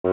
Hey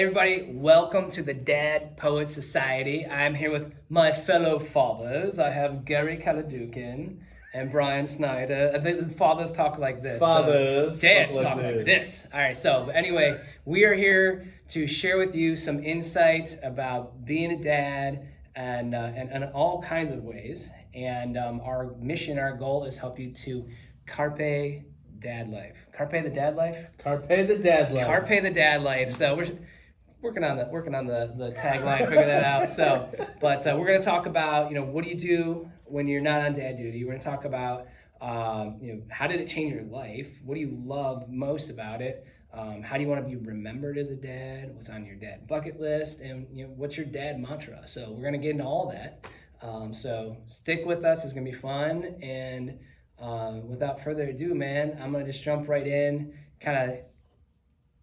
everybody, welcome to the Dad Poet Society. I'm here with my fellow fathers. I have Gary Kaladukin and Brian Snyder. I think the fathers talk like this. Fathers dads talk like this. All right, so anyway, we are here to share with you some insights about being a dad and all kinds of ways. And our mission, our goal is help you to Carpe Dad Life. Carpe the Dad Life? Carpe the Dad Life. Carpe the Dad Life. So we're working on the tagline, figure that out. So, but we're gonna talk about what do you do when you're not on dad duty. We're gonna talk about how did it change your life? What do you love most about it? How do you want to be remembered as a dad? What's on your dad bucket list? And what's your dad mantra? So we're gonna get into all that. So stick with us. It's gonna be fun. And without further ado, man, I'm gonna just jump right in. Kind of.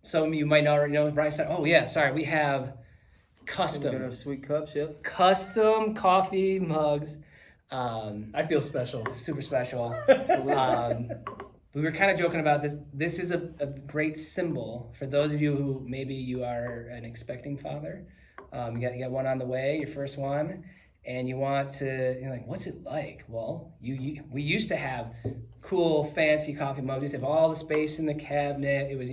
Some of you might already know, Brian said, oh yeah, sorry, we have custom sweet cups, yep. Custom coffee mugs. I feel special. Super special. We were kind of joking about this. This is a great symbol for those of you who maybe you are an expecting father. You got one on the way, your first one, and you want to, you're like, what's it like? Well, we used to have cool, fancy coffee mugs. We used to have all the space in the cabinet. It was,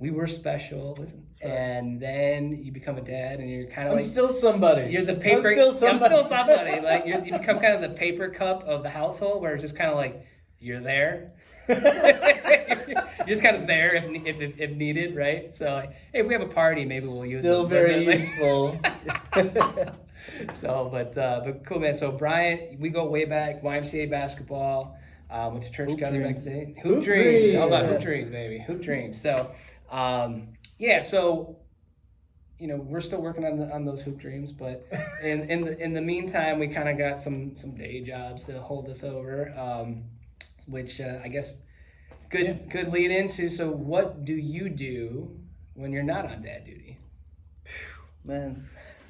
we were special, right. And then you become a dad, and you're kind of I'm still somebody. You're the paper. I'm still somebody. Like you become kind of the paper cup of the household, where it's just kind of like you're there. You're just kind of there if needed, right? So like, hey, if we have a party, maybe we'll use. Still very useful. So, but cool, man. So Brian, we go way back. YMCA basketball. Went to church together back then. Hoop dreams. All about hoop dreams, baby. Hoop dreams. So. So we're still working on those hoop dreams, but in the meantime, we kind of got some day jobs to hold us over, which I guess good lead into. So what do you do when you're not on dad duty? Man,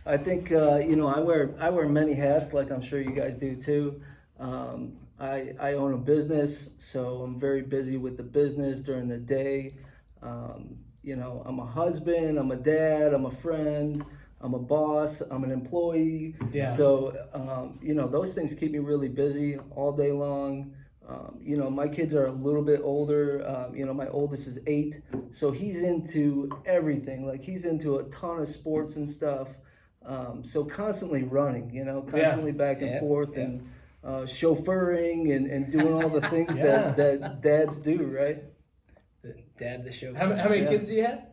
I think I wear many hats, like I'm sure you guys do too. I own a business, so I'm very busy with the business during the day. I'm a husband, I'm a dad, I'm a friend, I'm a boss, I'm an employee. Yeah. So, those things keep me really busy all day long. My kids are a little bit older. My oldest is 8, so he's into everything. Like he's into a ton of sports and stuff. So constantly running, constantly back and forth and chauffeuring and doing all the things that dads do, right? The show. How many kids do you have?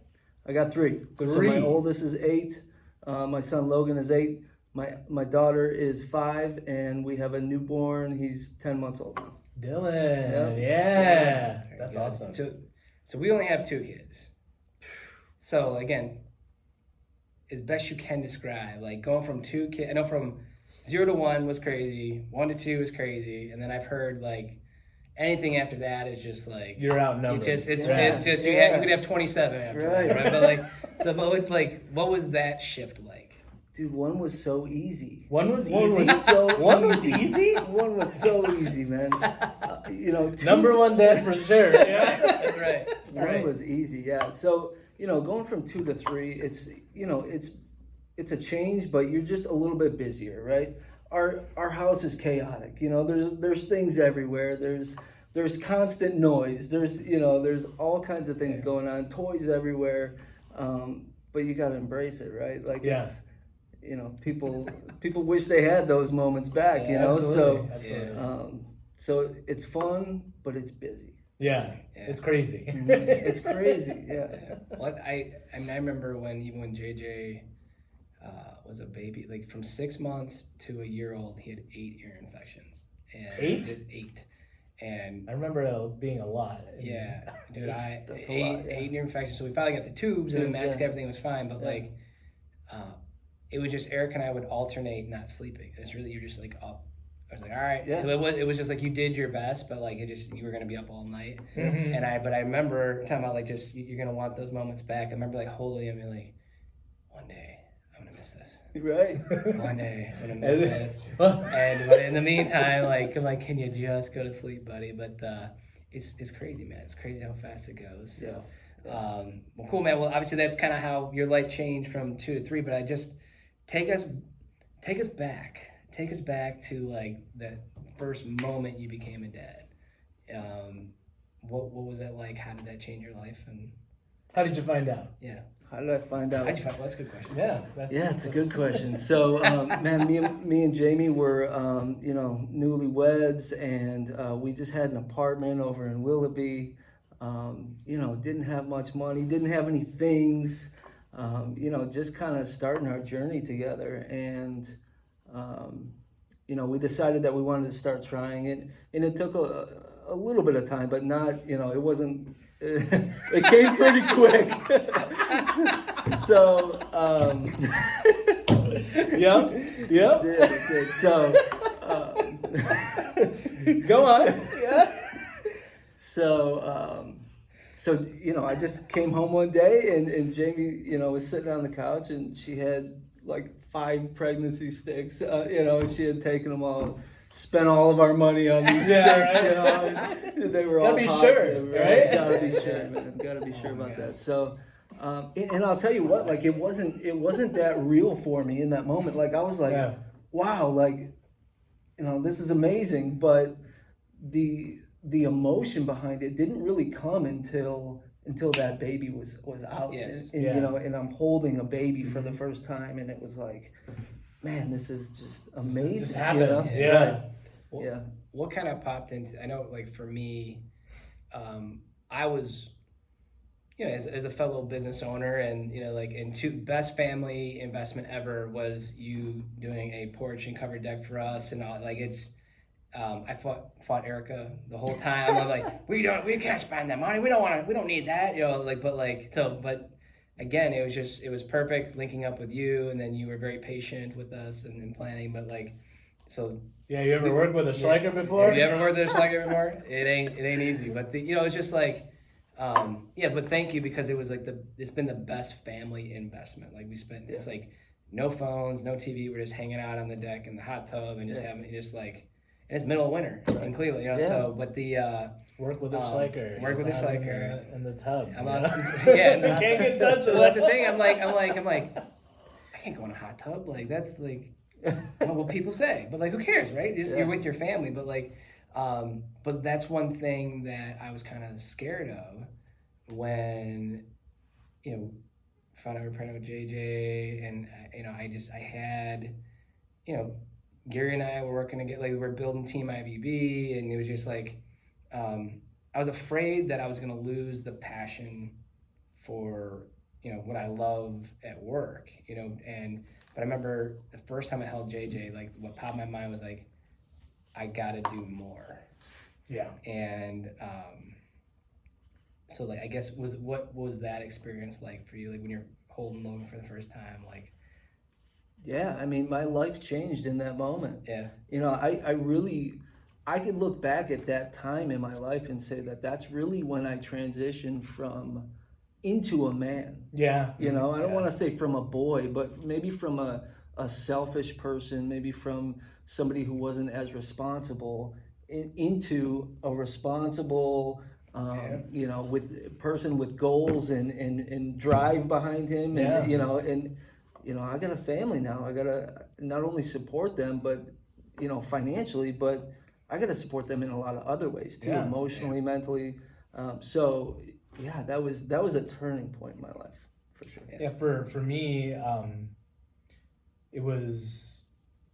I got 3. So my oldest is 8. My son Logan is 8. My daughter is 5, and we have a newborn. He's 10 months old. Dylan, yeah, that's awesome. So we only have 2 kids. So again, as best you can describe, like going from 2 kids. I know from 0 to 1 was crazy. 1 to 2 was crazy, and then I've heard like. Anything after that is just like you're outnumbered. You could have 27 after that, right? But like, what was that shift like? Dude, 1 was so easy. One was easy, One was so easy, man. 2, number 1 dad for sure. Yeah, that's right. One was easy, yeah. So going from 2 to 3, it's a change, but you're just a little bit busier, right? Our house is chaotic. There's things everywhere. There's constant noise. There's all kinds of things going on. Toys everywhere. But you got to embrace it, right? Like it's people wish they had those moments back. Absolutely. So it's fun, but it's busy. Yeah, Yeah. it's crazy. It's crazy. Yeah. Yeah. Well, I mean, I remember when JJ was a baby, like from 6 months to a year old, he had 8 ear infections. And 8? 8. And I remember it being a lot. yeah, dude, That's a 8 lot, yeah. 8 ear infections. So we finally got the tubes, and then Tubes, magically yeah. everything was fine. But Yeah. like, it was just Eric and I would alternate not sleeping. It's really, you're just like up. I was like, all right. Yeah. It was just like you did your best, but like you were gonna be up all night. Mhm. But I remember talking about like just you're gonna want those moments back. I remember like holding him and like, one day I'm gonna miss this. Right. One day I'm gonna miss this. Well, But in the meantime, like I'm like, can you just go to sleep, buddy? But it's crazy, man. It's crazy how fast it goes. So, Yes. well, cool, man. Well, obviously that's kind of how your life changed from 2 to 3. But I just take us back. Take us back to like that first moment you became a dad. What was that like? How did that change your life? And how did you find out? yeah, How did I find out? how did you find? Well, that's a good question. Yeah. Yeah, it's a good question. So, man, me and Jamie were, newlyweds, and we just had an apartment over in Willoughby. Didn't have much money, didn't have any things. Just kind of starting our journey together, and we decided that we wanted to start trying it, and it took a little bit of time, but not, it wasn't. It came pretty quick. So, Yep. it did. So, Go on. yeah. So, I just came home one day, and Jamie, was sitting on the couch, and she had like 5 pregnancy sticks, and she had taken them all, spent all of our money on these Yeah, sticks, right. and they were Gotta all be positive, sure, right? Gotta be sure, man. Gotta be sure about that. So, and I'll tell you what, like it wasn't that real for me in that moment. Like I was like, Yeah. wow, like, this is amazing, but the emotion behind it didn't really come until that baby was out. Yes. And Yeah. and I'm holding a baby for the first time, and it was like, man, this is just amazing. Just happened. Yeah. Yeah. Right. Well, Yeah. What kind of popped into? I know, like for me, I was, as a fellow business owner, and best family investment ever was you doing a porch and covered deck for us, and all. Like it's, I fought Erica the whole time. I'm like, we can't spend that money. We don't need that. But again, it was perfect linking up with you, and then you were very patient with us and planning. But so. Yeah, you ever worked with a Schleicher before? Have you ever worked with a Schlager before? It ain't easy, but it's just like, but thank you, because it was like it's been the best family investment. Like we spent, it's like no phones, no TV. We're just hanging out on the deck in the hot tub and just having and it's middle of winter in Cleveland, So, but Work with a Schleicher. Work with a He's out Schleicher. in the tub. I'm you out, know? yeah. You can't get in touch with Well, that's it. the thing. I'm like, I can't go in a hot tub. Like that's like. What people say, but who cares, right? You're with your family, but but that's one thing that I was kind of scared of when, found out we were pregnant with JJ, and I had, Gary and I were working together, we were building Team IBB, and it was just I was afraid that I was gonna lose the passion for what I love at work, But I remember the first time I held JJ, what popped in my mind was I gotta do more. Yeah. And so I guess what was that experience like for you? When you're holding Logan for the first time, Yeah, I mean, my life changed in that moment. Yeah. I could look back at that time in my life and say that that's really when I transitioned into a man. Yeah. I don't want to say from a boy, but maybe from a selfish person, maybe from somebody who wasn't as responsible into a responsible, with person with goals and drive behind him. And, I got a family now. I got to not only support them, but, financially, but I got to support them in a lot of other ways too, emotionally, mentally. Yeah, that was a turning point in my life, for sure. Yeah, for me, it was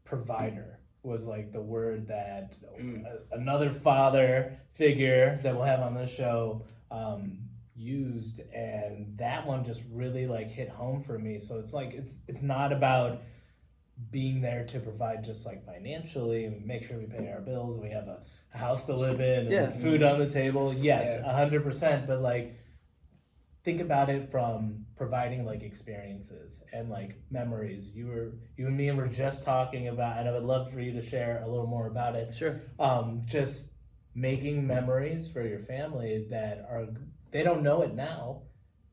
provider. was like the word that another father figure that we'll have on this show used, and that one just really like hit home for me. So it's like it's not about being there to provide just like financially and make sure we pay our bills and we have a house to live in and food on the table. Yes, 100%. But like, think about it from providing like experiences and like memories. You and me were just talking about, and I would love for you to share a little more about it. Sure. Just making memories for your family that they don't know it now,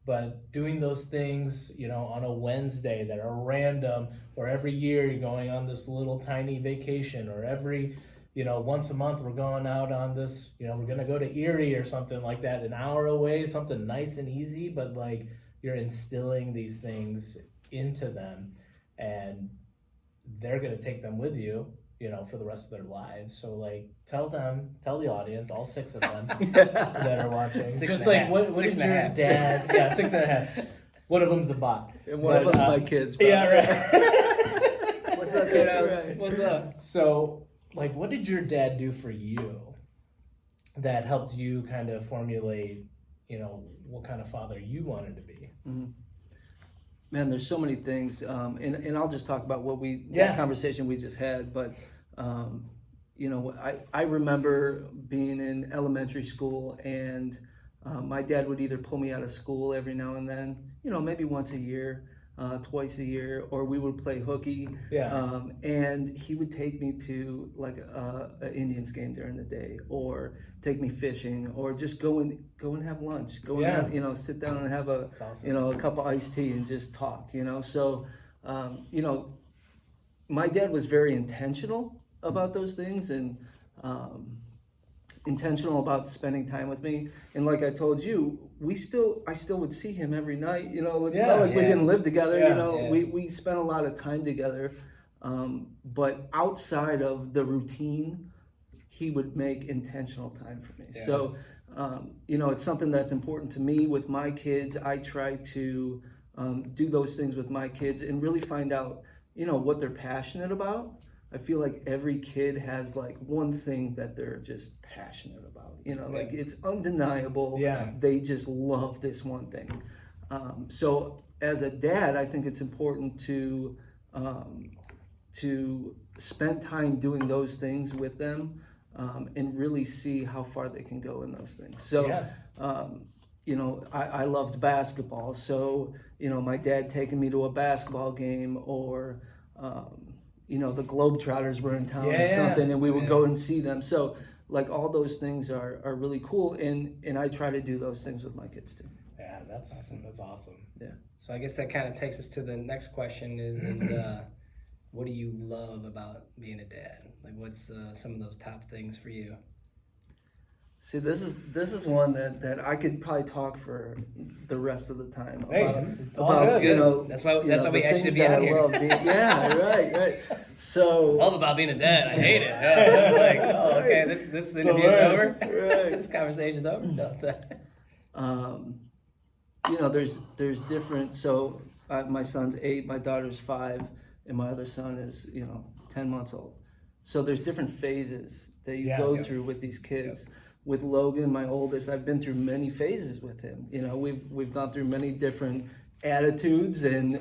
but doing those things, on a Wednesday that are random, or every year you're going on this little tiny vacation, or every, once a month we're going out on this, we're going to go to Erie or something like that, an hour away, something nice and easy, but like you're instilling these things into them, and they're going to take them with you, for the rest of their lives. So like, tell the audience, all 6 of them that are watching, just like what is your dad? Yeah, 6.5. One of them's a bot. And one of them's my kids. Bro. Yeah, right. What's up, kiddos? What's up? So, like, what did your dad do for you that helped you kind of formulate, what kind of father you wanted to be? Mm-hmm. Man, there's so many things, and I'll just talk about that conversation we just had. But I remember being in elementary school, and my dad would either pull me out of school every now and then, maybe once a year, twice a year, or we would play hooky. Yeah. And he would take me to like an Indians game during the day, or take me fishing, or just go and have lunch. Go and have, sit down and have a a cup of iced tea and just talk. So my dad was very intentional about those things, and intentional about spending time with me. And like I told you, I still would see him every night. It's not like we didn't live together. We spent a lot of time together, but outside of the routine, he would make intentional time for me. So it's something that's important to me with my kids. I try to do those things with my kids and really find out what they're passionate about. I feel like every kid has like one thing that they're just passionate about, like it's undeniable. Yeah. They just love this one thing. So as a dad, I think it's important to spend time doing those things with them, and really see how far they can go in those things. So, I loved basketball. So, my dad taking me to a basketball game, or, the Globetrotters were in town or something, and we would go and see them. So like all those things are really cool, and I try to do those things with my kids too. Yeah, that's awesome. Yeah. So I guess that kind of takes us to the next question is what do you love about being a dad? Like what's some of those top things for you? See, this is one that I could probably talk for the rest of the time about. It's all good. That's why we asked you to be on here. Right. So love about being a dad, I hate it. Yeah, like, okay, this interview's over. Right. This conversation's over. No, there's different. So my son's 8, my daughter's 5, and my other son is 10 months old. So there's different phases that you go through with these kids. Yep. With Logan, my oldest, I've been through many phases with him. We've gone through many different attitudes and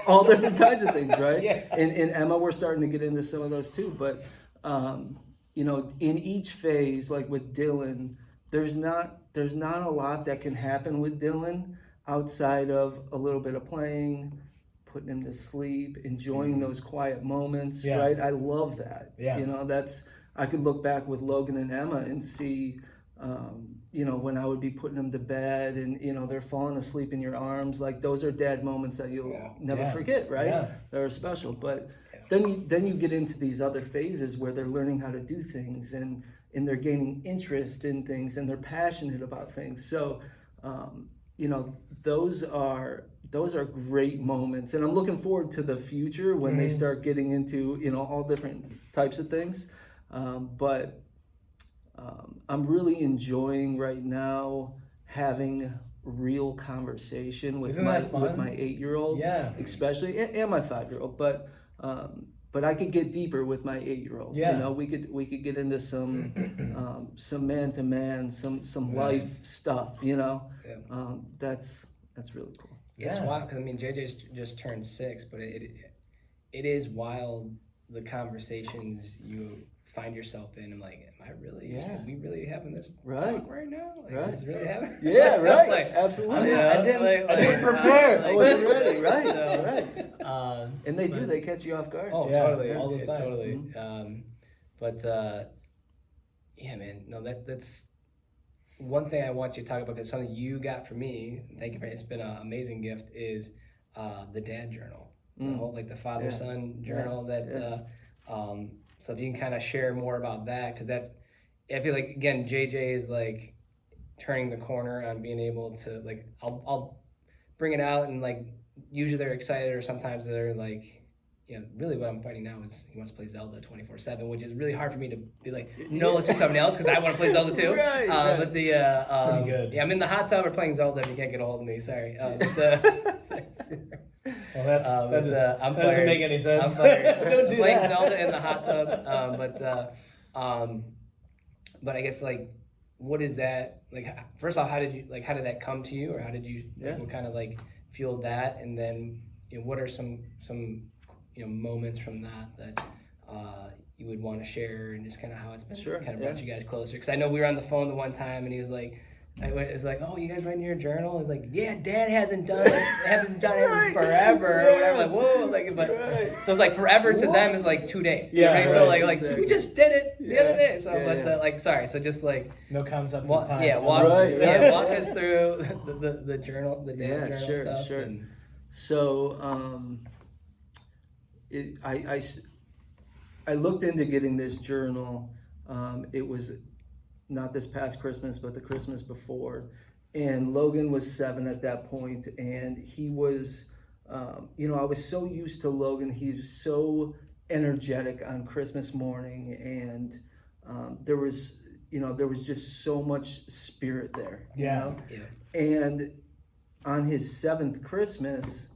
all different kinds of things, right? Yeah. And Emma, we're starting to get into some of those too. But in each phase, like with Dylan, there's not a lot that can happen with Dylan outside of a little bit of playing, putting him to sleep, enjoying those quiet moments, right? I love that. Yeah. I could look back with Logan and Emma and see, when I would be putting them to bed and, they're falling asleep in your arms. Like those are dad moments that you'll never forget, right? Yeah. They're special. But then you get into these other phases where they're learning how to do things and they're gaining interest in things and they're passionate about things. So, those are great moments. And I'm looking forward to the future when they start getting into, all different types of things. But I'm really enjoying right now having real conversation with my 8-year-old, especially, and my 5-year-old. But but I could get deeper with my 8-year-old. Yeah. You know, we could get into some man to man, some life stuff. You know, that's really cool. It's wild because I mean JJ's just turned 6, but it is wild the conversations you find yourself in. I'm like, am I really? Are we really having this talk right now? Like, Right. Is this really happening? Yeah, right. Like, Absolutely. I didn't prepare. I wasn't ready. Right. So, Right. And they catch you off guard. Oh, Yeah, totally, all the time. totally. But yeah, man, no, that's one thing I want you to talk about because something you got from me. Thank you for it's been an amazing gift. Is the dad journal, the whole like the father son journal that. So if you can kind of share more about that, because that's, I feel like again JJ is like turning the corner on being able to like I'll bring it out and like usually they're excited or sometimes they're like, you know, really what I'm fighting now is he wants to play Zelda 24/7, which is really hard for me to be like, no, let's do something else because I want to play Zelda too. Right. But the pretty good. yeah, I'm in the hot tub or playing Zelda if you can't get a hold of me. Sorry. Well, that doesn't make any sense. I'm fired. Don't do Playing that. Zelda in the hot tub, but I guess like, what is that like? First off, how did that come to you, or how did you what kind of like fueled that, and then you know, what are some you know moments from that you would want to share, and just kind of how it's been kind of brought you guys closer? Because I know we were on the phone the one time, and he was like. It was like, oh, you guys writing your journal? It's like, yeah, Dad hasn't done it in forever. Or whatever. Like, whoa, like, but so it's like forever to them is like 2 days. Yeah, right? So like we just did it the other day. So like, sorry. So just like no concept of time. walk us through the journal, the dad journal stuff. Sure. And... So I looked into getting this journal. It was not this past Christmas, but the Christmas before. And Logan was 7 at that point, and he was, you know, I was so used to Logan. He was so energetic on Christmas morning, and there was just so much spirit there. You know? And on his 7th Christmas,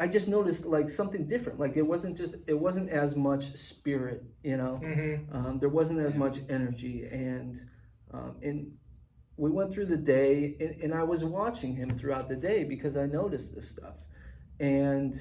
I just noticed like something different. Like it wasn't as much spirit, you know. There wasn't as much energy, and we went through the day, and I was watching him throughout the day because I noticed this stuff. And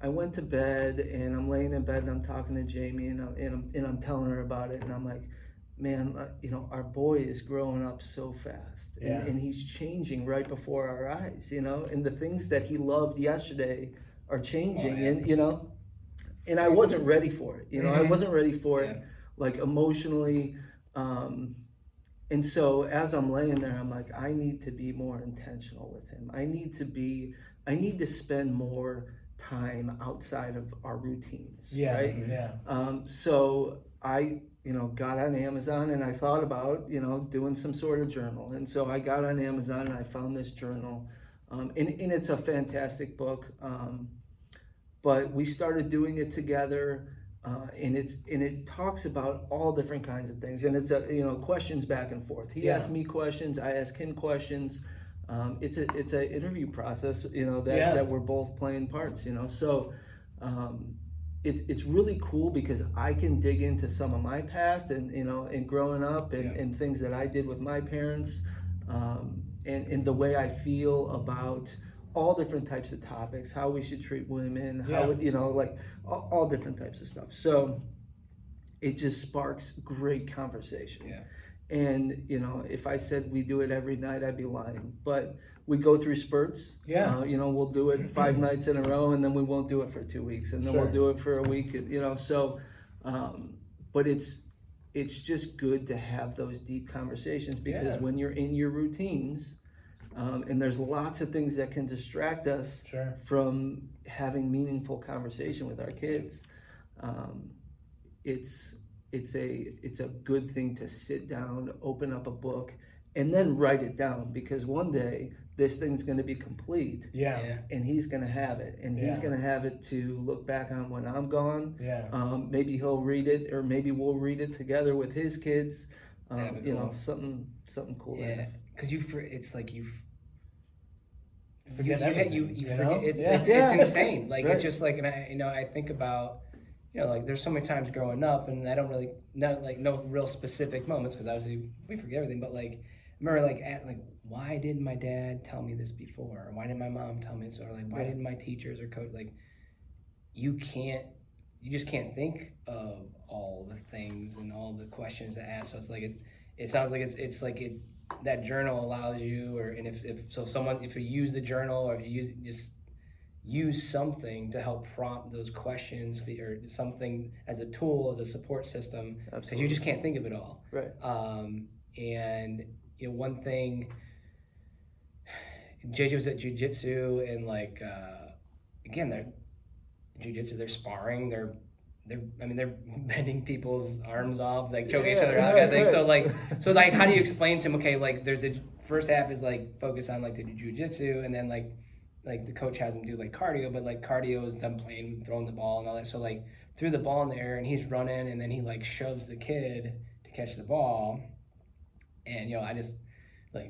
I went to bed, and I'm laying in bed, and I'm talking to Jamie, and I'm telling her about it, and I'm like, man, you know, our boy is growing up so fast, and he's changing right before our eyes, you know, and the things that he loved yesterday are changing, and you know, and I wasn't ready for it, you know, I wasn't ready for it, like emotionally, and so as I'm laying there, I'm like, I need to be more intentional with him. I need to spend more time outside of our routines, right? So I, you know, got on Amazon, and I thought about, you know, doing some sort of journal. And so I got on Amazon, and I found this journal, and it's a fantastic book. But we started doing it together, and it talks about all different kinds of things, and it's questions back and forth. He asked me questions, I ask him questions. It's an interview process, you know, that we're both playing parts, you know. So it's really cool because I can dig into some of my past and, you know, and growing up and things that I did with my parents, and the way I feel about all different types of topics, how we should treat women, how, you know, like all different types of stuff. So it just sparks great conversation. And, you know, if I said we do it every night, I'd be lying. But we go through spurts. You know, we'll do it 5 nights in a row, and then we won't do it for 2 weeks, and then we'll do it for a week. You know, so, but it's just good to have those deep conversations because when you're in your routines, and there's lots of things that can distract us from having meaningful conversation with our kids. It's a good thing to sit down, open up a book, and then write it down, because one day this thing's going to be complete. And he's going to have it, and he's going to have it to look back on when I'm gone. Maybe he'll read it, or maybe we'll read it together with his kids. You know, something cool. Because it's like forget you everything. you know? forget it's Yeah. it's insane. Like Right. it's just like, and I think about, like there's so many times growing up, and I don't really no real specific moments because obviously we forget everything. But like I remember why didn't my dad tell me this before? Or why didn't my mom tell me this? Or like why didn't my teachers or coach you just can't think of all the things and all the questions to ask. So it's like it sounds like it's like that journal allows you, and if you use the journal, or if you use something to help prompt those questions, or something as a tool, as a support system, because you just can't think of it all. Right. And one thing, JJ was at jiu-jitsu, and again, they're sparring, they're bending people's arms off, choking each other out, kind of thing. So how do you explain to him? Okay, there's a first half is focus on the jiu-jitsu, and then the coach has him do cardio, but cardio is them throwing the ball and all that. So threw the ball in the air, and he's running, and then he shoves the kid to catch the ball, and I just.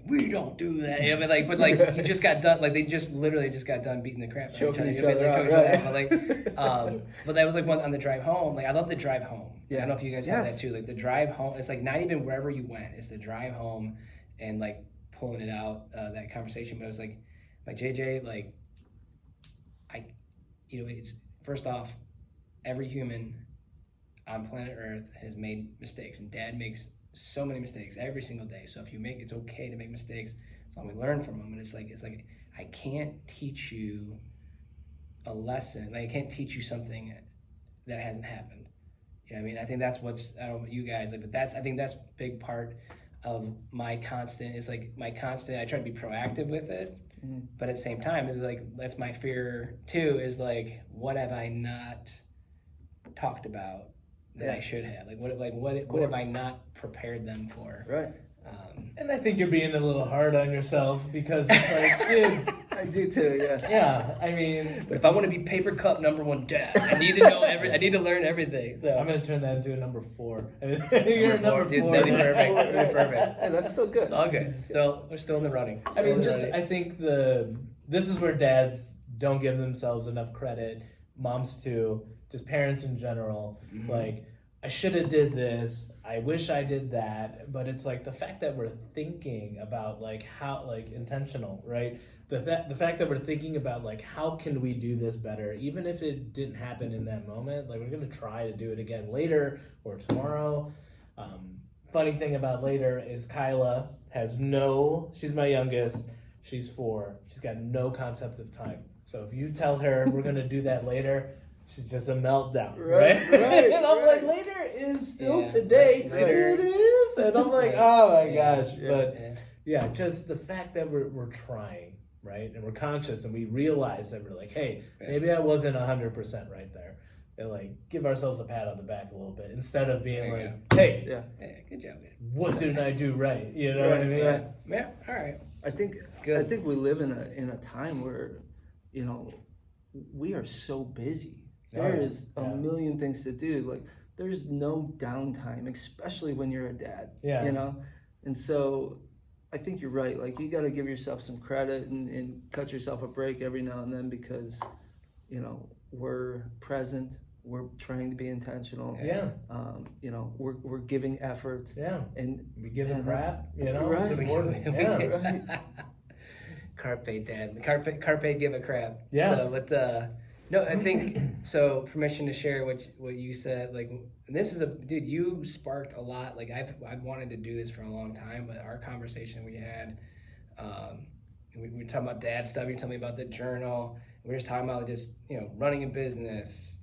We don't do that, but he just got done. They just literally just got done beating the crap out of Choking each other out. But that was one on the drive home. I love the drive home. Yeah. I don't know if you guys have that too. The drive home. It's not even wherever you went. It's the drive home, and pulling it out, that conversation. But it was JJ, it's first off, every human on planet Earth has made mistakes, and Dad makes so many mistakes every single day. So if you it's okay to make mistakes as long as we learn from them. And it's I can't teach you a lesson. I can't teach you something that hasn't happened. I think that's I don't know you guys, but I think that's a big part of my constant. Is my constant. I try to be proactive with it, but at the same time, is that's my fear too. Is what have I not talked about that I should have? What have I not prepared them for? Right. And I think you're being a little hard on yourself, because it's dude. I do too. Yeah. Yeah. But if I want to be paper cup #1 dad, I need to know I need to learn everything. So I'm gonna turn that into a number 4. You're a number 4. Dude, that'd be perfect. That'd be perfect. Hey, that's still good. It's all good. We're still in the running. I think this is where dads don't give themselves enough credit. Moms too. Just parents in general. Mm-hmm. I should have did this. I wish I did that. But it's the fact that we're thinking about how intentional, right? The fact that we're thinking about how can we do this better, even if it didn't happen in that moment. We're gonna try to do it again later or tomorrow. Funny thing about later is Kyla she's my youngest. She's 4. She's got no concept of time. So if you tell her we're gonna do that later, she's just a meltdown, right? And I'm later is still today. Later. It is, and I'm oh my gosh. Yeah. But just the fact that we're trying, right, and we're conscious, and we realize that we're hey, maybe I wasn't 100% right there, and give ourselves a pat on the back a little bit, instead of being hey, good job, man. What didn't I do right? You know what I mean? Yeah. All right. I think we live in a time where, we are so busy. There is a million things to do. There's no downtime, especially when you're a dad. Yeah. And so I think you're right. You got to give yourself some credit and cut yourself a break every now and then, because, we're present. We're trying to be intentional. Yeah. We're giving effort. Yeah. And we give a crap. Right. It's important. Right. Carpe Dad. Carpe give a crap. Yeah. So, but no, I think so. Permission to share what you said. This is dude. You sparked a lot. I've wanted to do this for a long time, but our conversation we had, we were talking about dad stuff. You told me about the journal. We were just talking about running a business.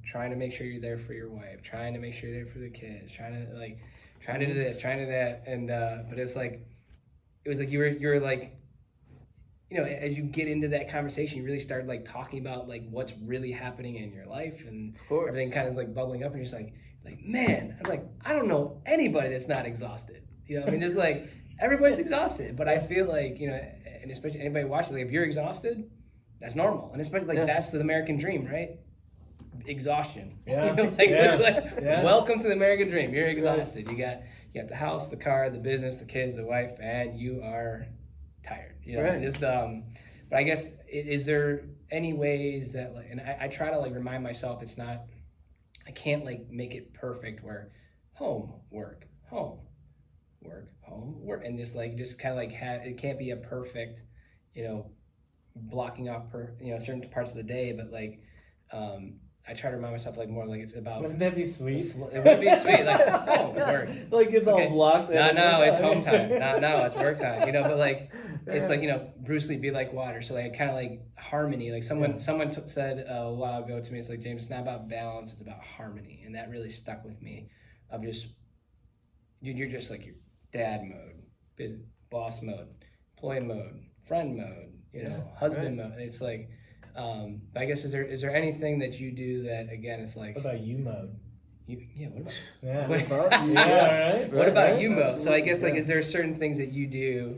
Trying to make sure you're there for your wife, trying to make sure you're there for the kids, trying to do this, trying to do that, and but it's it was you're as you get into that conversation, you really start talking about what's really happening in your life, and everything kind of bubbling up, and you're just man, I'm I don't know anybody that's not exhausted. Just everybody's exhausted, but I feel and especially anybody watching, if you're exhausted, that's normal, and especially that's the American dream, right? Exhaustion. Yeah. Welcome to the American dream. You're exhausted. You got the house, the car, the business, the kids, the wife, and you are tired. You know, Right. it's just but I guess is there any ways that like, and I try to like remind myself it's not, I can't like make it perfect where home, work, home, work, home, work, and just kind of like it can't be a perfect, you know, blocking off certain parts of the day, but like I try to remind myself like more like it's about. Wouldn't that be sweet? It would be sweet, like oh work. Like it's Okay. all blocked. No, it's home time. No, it's work time. You know, but like it's like, you know, Bruce Lee, be like water. So like kind of like harmony. Like someone said a while ago to me, it's like, James, it's not about balance, it's about harmony, and that really stuck with me. Of just, dude, you're just like your dad mode, boss mode, employee mode, friend mode, you know, husband mode. It's like, I guess is there anything that you do that again it's like? What about you mode? What about? Yeah. What about you? Right. What about you mode? Absolutely. So I guess like, is there certain things that you do,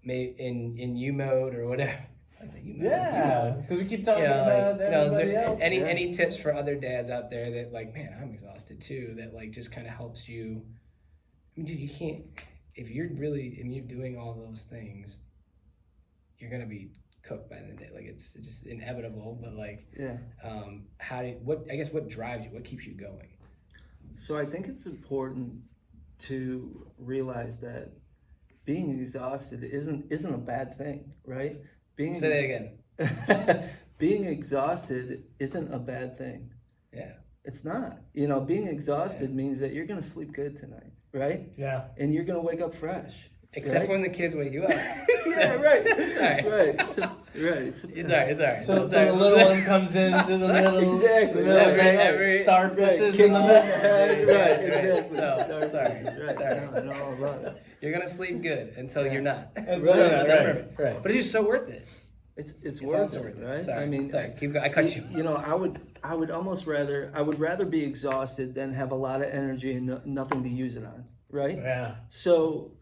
in you mode or whatever? Yeah, because we keep talking about is everybody there else. any tips for other dads out there that like, man, I'm exhausted too, that like just kind of helps you? I mean, dude, you can't, if you're doing all those things, you're gonna be cooked by the end of the day. Like it's just inevitable. But like, what drives you? What keeps you going? So I think it's important to realize that being exhausted isn't a bad thing, right? Say that again. Being exhausted isn't a bad thing. Yeah. It's not. You know, being exhausted means that you're gonna sleep good tonight, right? Yeah. And you're gonna wake up fresh. Except right? when the kids wake you up. Yeah, right. Sorry. Right. So, right. It's alright. So the little one comes into the middle. Exactly. The middle of the night, Every- starfishes Right. in the Right. Right. Exactly. No, Starfishes. Right. sorry. No, I know all about it. You're gonna sleep good until you're not. Right, So, right, that's perfect. right. But it's just so worth it. It's worth also it, worth it. right? Sorry. I mean, Sorry. Keep going. I cut you. You know, I would almost rather be exhausted than have a lot of energy and nothing to use it on, right? Yeah. So,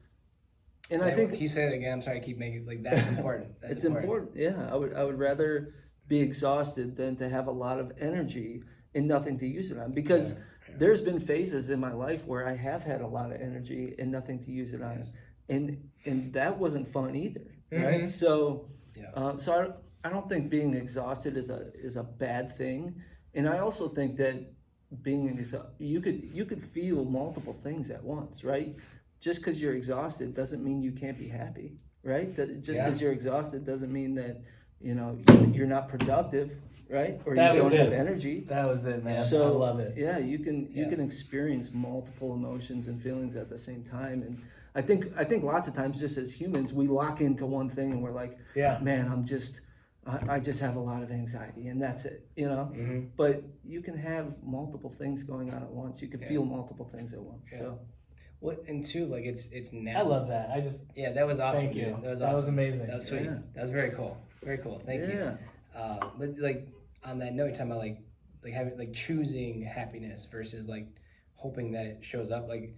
and I think Can you say that again? I'm sorry. I keep making like that's important. That's it's important. Yeah, I would rather be exhausted than to have a lot of energy and nothing to use it on, because there's been phases in my life where I have had a lot of energy and nothing to use it on, Yes. and that wasn't fun either, right? Mhm. So, Yeah. so I don't think being exhausted is a bad thing, and I also think that you could feel multiple things at once, right? Just because you're exhausted doesn't mean you can't be happy, right? Just because you're exhausted doesn't mean that you're not productive, right? Or That you was don't have it. energy. That was it, man. So I love it. Yeah, you can Yes. experience multiple emotions and feelings at the same time, and I think lots of times just as humans we lock into one thing and we're like, Yeah. man, I just have a lot of anxiety and that's it, you know. Mm-hmm. But you can have multiple things going on at once. You can feel multiple things at once. Yeah. So Well, and two, like it's now. I love that. I just Yeah, that was awesome. thank you. Dude. That was That was awesome. amazing. That was sweet. Yeah. That was very cool. Very cool. Thank you. yeah. But like on that note, you're talking about like having like choosing happiness versus like hoping that it shows up. Like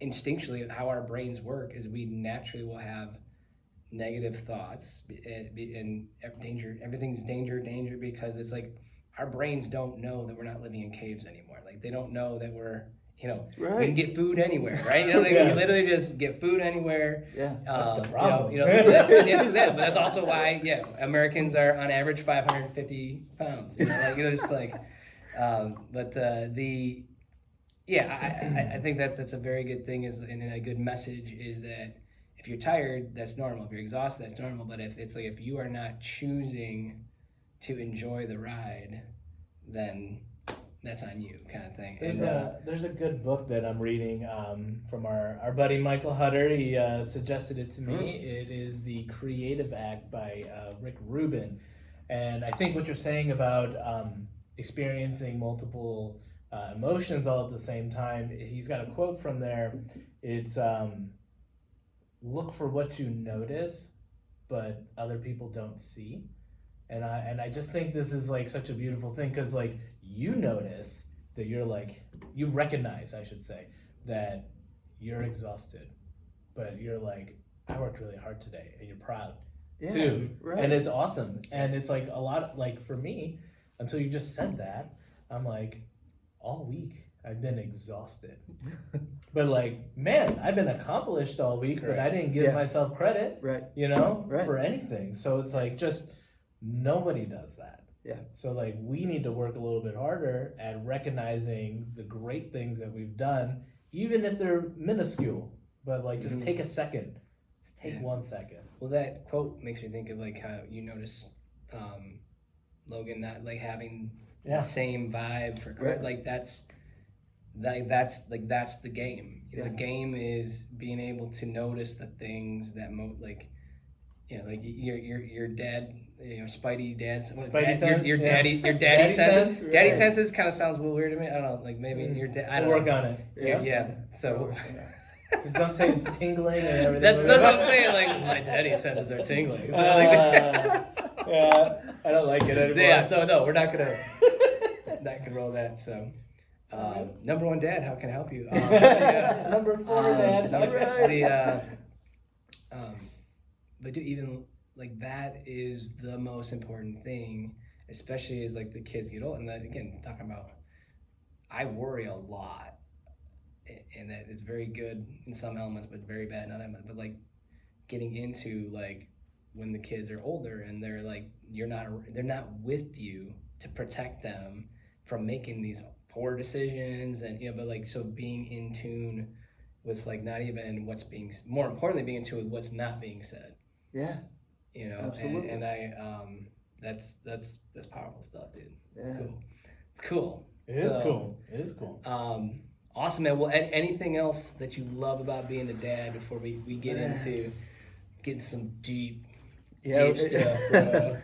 instinctually, how our brains work is we naturally will have negative thoughts and danger. Everything's danger because it's like our brains don't know that we're not living in caves anymore. Like they don't know that we're we Right. can get food anywhere, right? Like Yeah. we literally just get food anywhere. Yeah. That's the problem. So that's that. But that's also why, Americans are on average 550 pounds. Like it was just like, I think that's a very good thing and a good message is that if you're tired, that's normal. If you're exhausted, that's normal. But if you are not choosing to enjoy the ride, then that's on you, kind of thing. There's a good book that I'm reading from our buddy Michael Hutter. He suggested it to me. It is The Creative Act by Rick Rubin. And I think what you're saying about experiencing multiple emotions all at the same time, he's got a quote from there. It's look for what you notice, but other people don't see. And I just think this is like such a beautiful thing because like you notice that you recognize, I should say, that you're exhausted, but you're like, I worked really hard today, and you're proud too, right. and it's awesome. And it's like a lot of, like for me, until you just said that, I'm like, all week I've been exhausted. But like, man, I've been accomplished all week, but I didn't give myself credit, for anything. So it's like, just nobody does that. Yeah. So like, we need to work a little bit harder at recognizing the great things that we've done, even if they're minuscule. But like, just take a second. Just take 1 second. Well, that quote makes me think of like how you notice Logan not like having the same vibe for credit. Like that's the game. The game is being able to notice the things that like your dad, Spidey dad's sense? Your daddy sense. Daddy senses kind of sounds a little weird to me. I don't know, like maybe your dad. I don't work know. on it. Yeah. So. Just don't say it's tingling and everything. That's what I'm saying. Like my daddy senses are tingling. So yeah, I don't like it anymore. Yeah. So no, we're not gonna roll that. So. Number 1 dad, how can I help you? Number 4 dad. But dude, even like that is the most important thing, especially as like the kids get old. And then again, talking about, I worry a lot, and that it's very good in some elements, but very bad in other elements. But like getting into like when the kids are older and they're like, they're not with you to protect them from making these poor decisions, and but like, so being in tune with like not even what's being, more importantly, being in tune with what's not being said. Yeah. Absolutely. And I that's powerful stuff, dude. It's cool. It is cool. Awesome, man. Well, anything else that you love about being a dad before we get into getting some deep stuff, bro?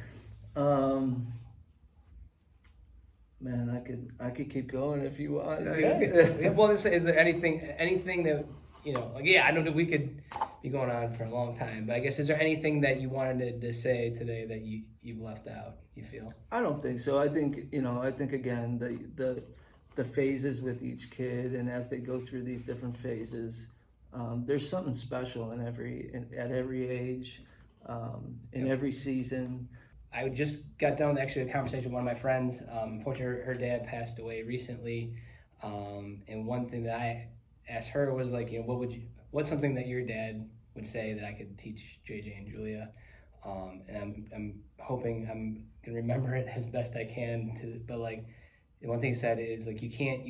Man, I could keep going if you want. Well, is there anything that I know that we could be going on for a long time, but I guess, is there anything that you wanted to say today that you've left out, you feel? I don't think so. I think again, the phases with each kid, and as they go through these different phases, there's something special at every age, in every season. I just got done with actually a conversation with one of my friends. Unfortunately, her dad passed away recently, and one thing that I asked her was like, what's something that your dad would say that I could teach JJ and Julia? And I'm hoping I'm gonna remember it as best I can. But like, the one thing he said is like, you can't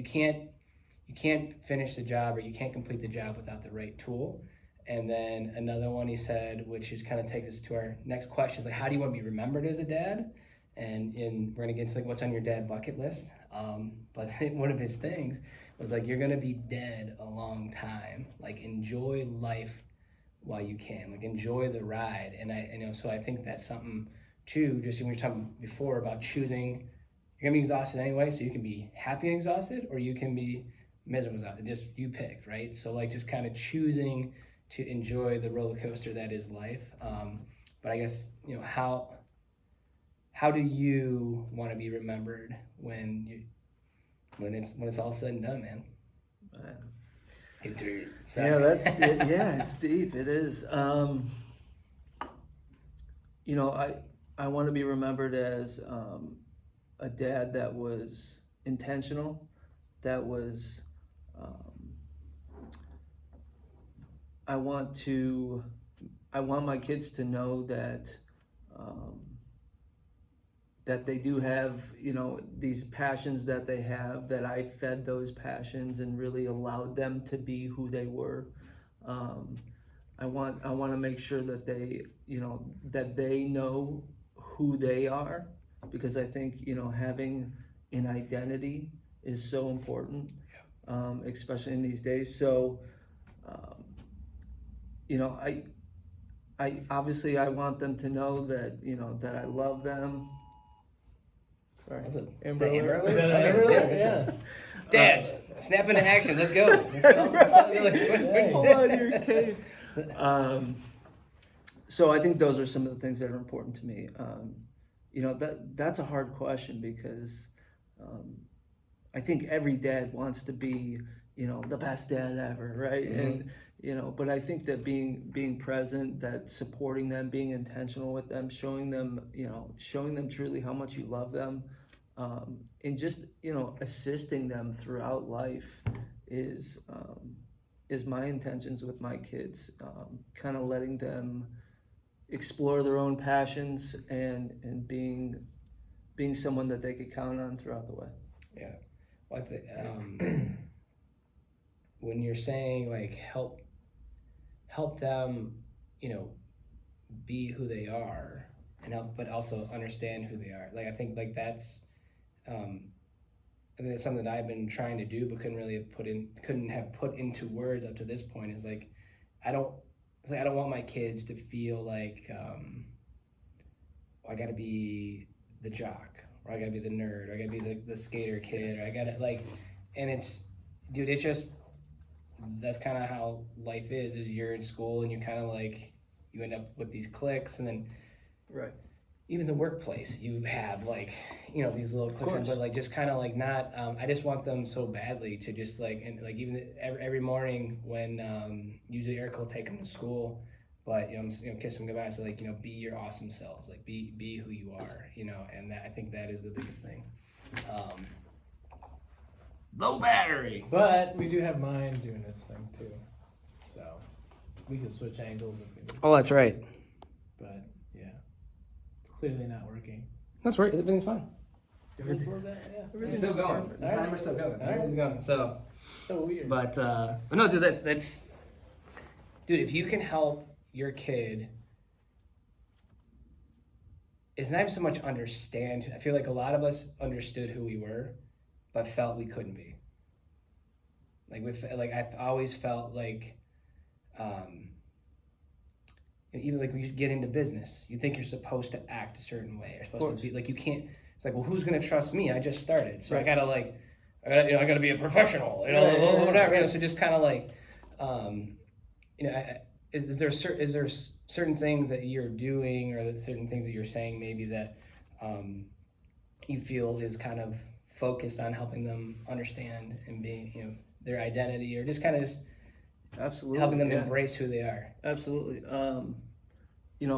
finish the job, or you can't complete the job without the right tool. And then another one he said, which is kind of takes us to our next question, like, how do you want to be remembered as a dad? And we're gonna get into like what's on your dad bucket list. But one of his things was like, you're gonna be dead a long time. Like, enjoy life while you can. Like, enjoy the ride. And so I think that's something too. Just when we were talking before about choosing, you're gonna be exhausted anyway, so you can be happy and exhausted, or you can be miserable and exhausted. Just you pick, right? So like, just kind of choosing to enjoy the roller coaster that is life. But I guess, how do you want to be remembered when it's all said and done, man? Get deep. It's deep. It is. I want to be remembered as a dad that was intentional, that was. I want my kids to know that that they do have, these passions that they have, that I fed those passions and really allowed them to be who they were. I want to make sure that they, that they know who they are, because I think, having an identity is so important, especially in these days. So, I obviously I want them to know that, that I love them. Sorry. That's Amber Alert. Is that an Amber Alert? Yeah. Dads, snap into action. Let's go. Pull on your cape. So I think those are some of the things that are important to me. That's a hard question, because I think every dad wants to be, the best dad ever, right? Mm-hmm. And but I think that being present, that supporting them, being intentional with them, showing them truly how much you love them, and just, assisting them throughout life is my intentions with my kids. Kind of letting them explore their own passions and being someone that they could count on throughout the way. Yeah. Well, I think when you're saying like help them, be who they are and help, but also understand who they are. Like I think like that's I think that's something that I've been trying to do, but couldn't have put into words up to this point. Is like I don't want my kids to feel like I got to be the jock, or I got to be the nerd, or I got to be the skater kid, or I got to like, and it's, dude, it's just that's kind of how life is. Is you're in school and you kind of like you end up with these cliques, and then Right. even the workplace, you have like, these little cliques, but like just kind of like not. I just want them so badly to just like, and like even every morning when usually Eric will take them to school, but kiss them goodbye. So like be your awesome selves, like be who you are, and I think that is the biggest thing. Low battery. But we do have mine doing its thing too, so we can switch angles if we need. Oh, that's right. But yeah, it's clearly not working. That's right. Everything's fine. Everything- It's everything's still going. perfect. The timer's still going. Everything's going. So. So weird. But no, dude, dude, if you can help your kid, it's not even so much understand. I feel like a lot of us understood who we were, but felt we couldn't be. Like I've always felt like, even like when you get into business, you think you're supposed to act a certain way. You're supposed to be like, you can't. It's like, well, who's gonna trust me? I just started, so right. I gotta be a professional, whatever. So just kind of like, is there certain things that you're doing, or certain things that you're saying maybe that you feel is kind of focused on helping them understand and being, their identity, or just kind of Absolutely helping them embrace who they are. Absolutely.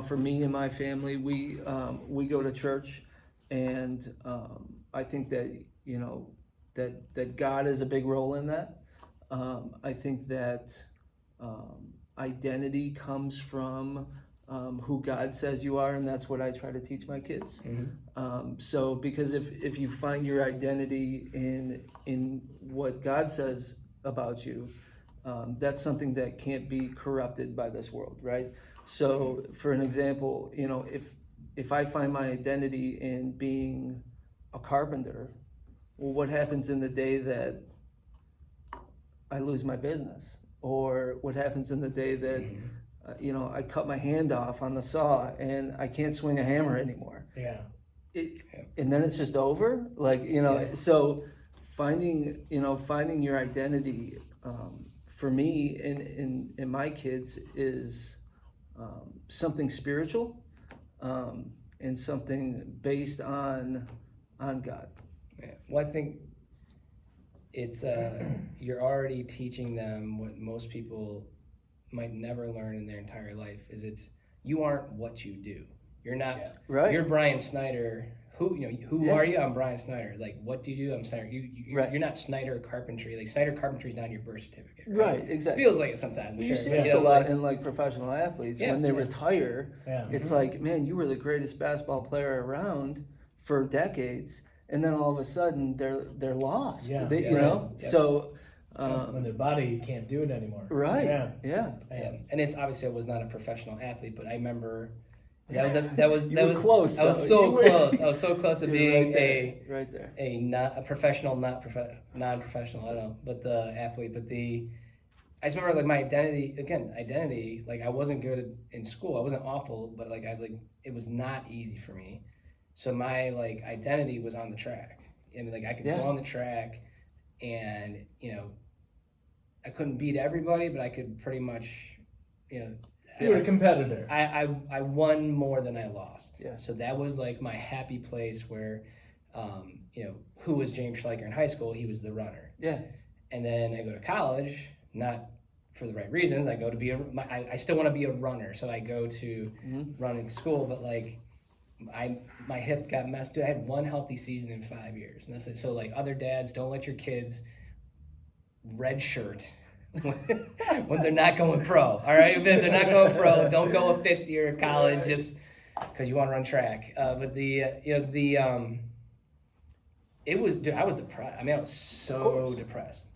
For me and my family, we go to church, and I think that that God is a big role in that. I think that identity comes from who God says you are, and that's what I try to teach my kids. Mm-hmm. So because if you find your identity in what God says about you, that's something that can't be corrupted by this world, right? So for an example, if I find my identity in being a carpenter, well, what happens in the day that I lose my business? Or what happens in the day that, I cut my hand off on the saw and I can't swing a hammer anymore? Yeah. And then it's just over? So finding your identity, for me and my kids is something spiritual, and something based on God. Yeah. Well, I think it's you're already teaching them what most people might never learn in their entire life. You aren't what you do. You're not. Yeah. Right. You're Brian Snyder. Who are you? I'm Brian Snyder. Like, what do you do? I'm Snyder. You're not Snyder Carpentry. Like, Snyder Carpentry is not on your birth certificate. Right. Exactly. Feels like it sometimes. You see this a lot in like professional athletes when they retire. Yeah. It's like, man, you were the greatest basketball player around for decades, and then all of a sudden they're lost. Yeah. So when their body can't do it anymore. Right. Yeah. And it's obviously I was not a professional athlete, but I remember that was close. I was so close. I was so close to being right there. a not a professional, non-professional. I don't know, but the athlete. But I just remember like my identity. Like I wasn't good in school. I wasn't awful, but like it was not easy for me. So my like identity was on the track. I mean, like I could go on the track, and I couldn't beat everybody, but I could pretty much, You were a competitor. I won more than I lost. Yeah. So that was like my happy place where, who was James Schleicher in high school? He was the runner. Yeah. And then I go to college, not for the right reasons. I go to I still want to be a runner, so I go to running school. But like my hip got messed. Dude, I had one healthy season in 5 years, and that's it. So like other dads, don't let your kids redshirt when they're not going pro. All right, if they're not going pro, don't go a fifth year of college just because you want to run track. But it was, dude, I was depressed. I mean, I was so depressed,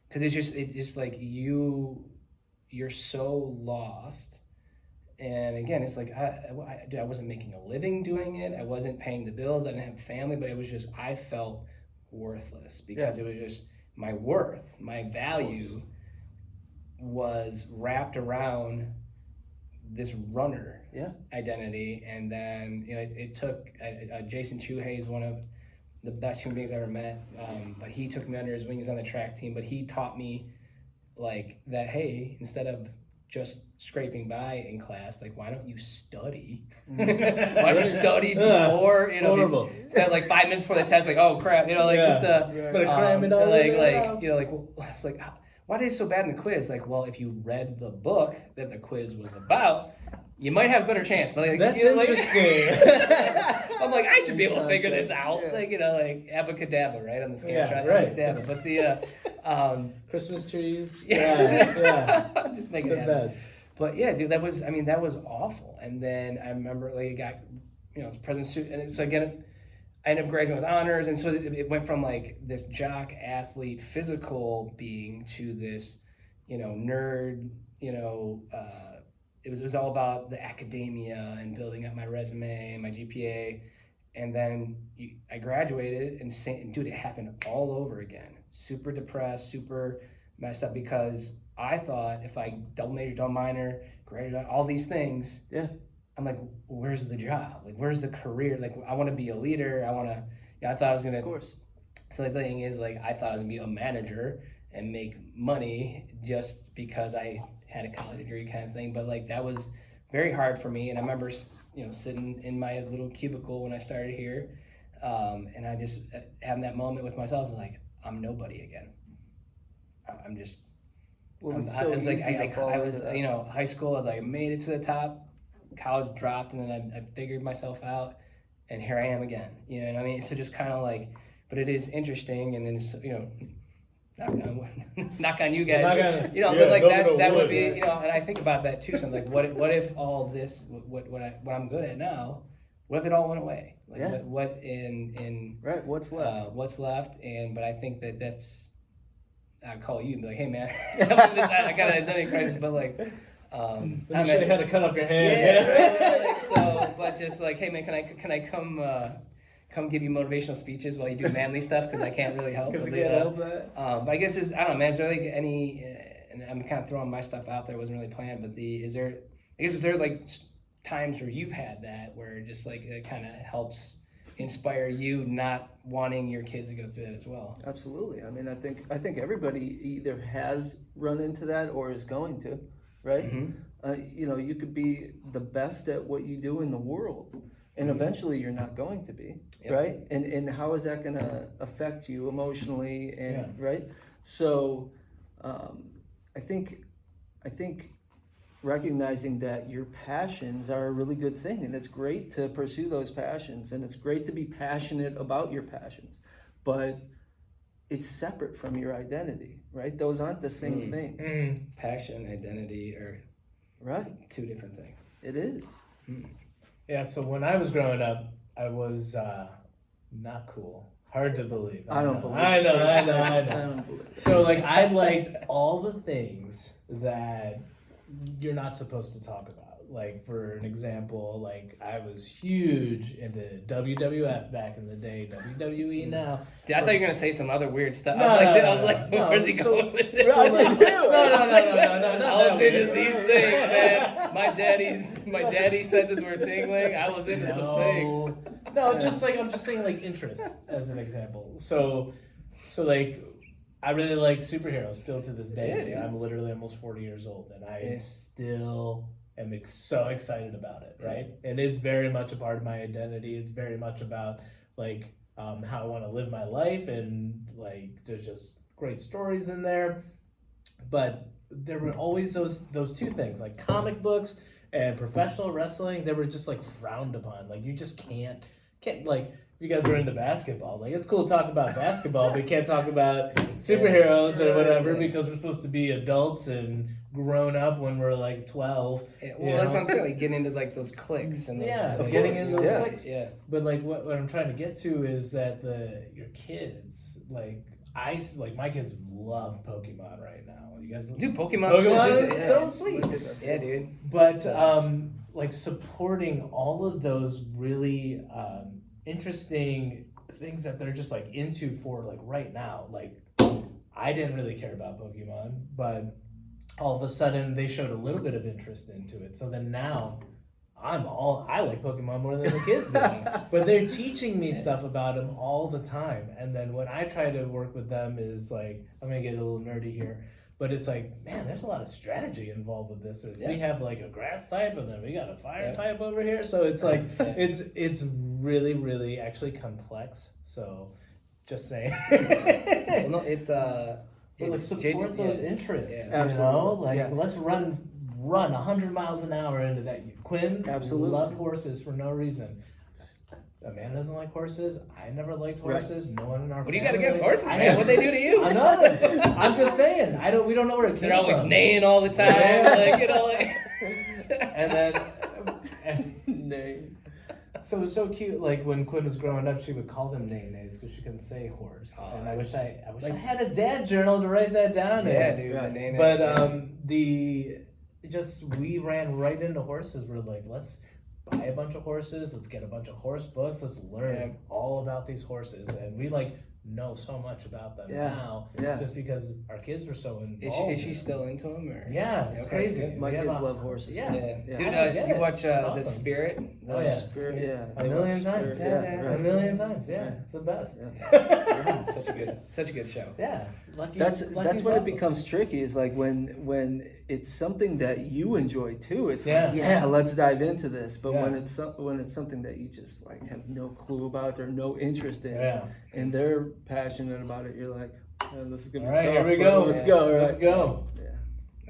because it's just like you're so lost. And again, it's like I wasn't making a living doing it. I wasn't paying the bills. I didn't have a family, but it was just, I felt worthless because it was just my worth, my value was wrapped around this runner identity. And then it took Jason Chuhey is one of the best human beings I ever met, but he took me under his wings on the track team. But he taught me like that, hey, instead of just scraping by in class, like, why don't you study? Why don't you study before, instead of like 5 minutes before the test, like, oh crap, just cram it all it's like, why are they so bad in the quiz? Like, well, if you read the book that the quiz was about, you might have a better chance. But like, that's interesting. I'm like, I should be able to figure this out. Like, like abacadabra, right, on the scale. Right. Abacadabra. But the Christmas trees. Just making the it best. But yeah, dude, that was awful. And then I remember like it got, it's President's suit, and so again, I ended up graduating with honors, and so it went from like this jock athlete physical being to this, nerd, it was all about the academia and building up my resume and my GPA. And then I graduated, and dude, it happened all over again. Super depressed, super messed up, because I thought if I double major, double minor, graduate, all these things, I'm like, where's the job? Like, where's the career? Like, I want to be a leader. I thought I was gonna. Of course. So the thing is, like, I thought I was gonna be a manager and make money just because I had a college degree, kind of thing. But like, that was very hard for me. And I remember, sitting in my little cubicle when I started here, and I just having that moment with myself, like, I'm nobody again. I'm just. Well, I was like, I was, high school, I was like, I made it to the top. College dropped, and then I figured myself out, and here I am again. You know what I mean? So just kind of like, but it is interesting, and then it's, knock on you guys. But like that would be, and I think about that too. So I'm like, what if all this, what I'm good at now, what if it all went away? Like what in right? What's left? What's left? But I think that's. I'd call you and be like, hey man, I got an identity crisis, but like, you should have had to cut off your hand. Right. So, but just like, hey man, can I come give you motivational speeches while you do manly stuff, because I can't really help. Because you can't help that. But I guess I don't know, man. Is there like any? And I'm kind of throwing my stuff out there. It wasn't really planned, but is there like times where you've had that where just like it kind of helps inspire you not wanting your kids to go through that as well? Absolutely. I mean, I think everybody either has run into that or is going to, right? Mm-hmm. You could be the best at what you do in the world, and eventually you're not going to be, right? And how is that going to affect you emotionally, and right? So I think recognizing that your passions are a really good thing, and it's great to pursue those passions, and it's great to be passionate about your passions, but it's separate from your identity, right? Those aren't the same thing. Passion, identity are two different things. It is. Yeah, so when I was growing up, I was not cool. Hard to believe. I don't believe it. I know. I don't believe it. So like, I liked all the things that you're not supposed to talk about. Like, for an example, like, I was huge into WWF back in the day, WWE now. Dude, I thought you were gonna say some other weird stuff. I was like, where's he going with this? No. I was into these things, man. My daddy senses were tingling. I was into some things. No, I'm just saying like interest as an example. So like, I really like superheroes still to this day. I'm literally almost 40 years old, and I still am so excited about it, right? And it's very much a part of my identity. It's very much about like how I want to live my life, and like there's just great stories in there. But there were always those two things, like comic books And professional wrestling, they were just like frowned upon. Like you just can't like. If you guys were into basketball, like it's cool to talk about basketball, but you can't talk about superheroes or whatever because we're supposed to be adults and grown up when we're like 12. Yeah, well, that's what I'm saying. Like getting into like those cliques and those, getting into those cliques. Yeah. But like what I'm trying to get to is that your kids like my kids love Pokemon right now. You guys, dude, Pokemon is so sweet. Yeah, dude. But like supporting all of those really interesting things that they're just like into for like right now. Like I didn't really care about Pokemon, but all of a sudden they showed a little bit of interest into it. So then now I like Pokemon more than the kids do. But they're teaching me stuff about them all the time. And then when I try to work with them is like, I'm gonna get a little nerdy here, but it's like, man, there's a lot of strategy involved with this. If we have like a grass type and then we got a fire type over here. So it's like, it's really, really actually complex. So just saying. Well, no, it's but like support those interests, Absolutely. you know? Like let's run 100 miles an hour into that. Quinn loved horses for no reason. Amanda doesn't like horses. I never liked horses. No one in our family. What do you got against horses, man? What'd they do to you? I know. I'm just saying. We don't know where it came from. They're always neighing all the time. Like, you know, like. And then Name. So it was so cute. Like when Quinn was growing up, she would call them nays because she couldn't say horse. And I wish I had a dad journal to write that down. Yeah, dude. Yeah. But we ran right into horses. We're like, let's buy a bunch of horses. Let's get a bunch of horse books. Let's learn all about these horses. And we like know so much about them now. Yeah. Just because our kids were so involved. Is she still into them? Or? Yeah, it's crazy. My kids love horses. Yeah. Dude, you watch awesome. the Spirit? Spirit, yeah. A million times. A million times. Yeah, it's the best. Such a good show. Yeah. That's when awesome. It becomes tricky. Is like when it's something that you enjoy too. It's like, let's dive into this. But when it's something that you just like have no clue about or no interest in, and they're passionate about it, you're like, oh, this is gonna be tough. Here we go. Let's go. Right? Let's go.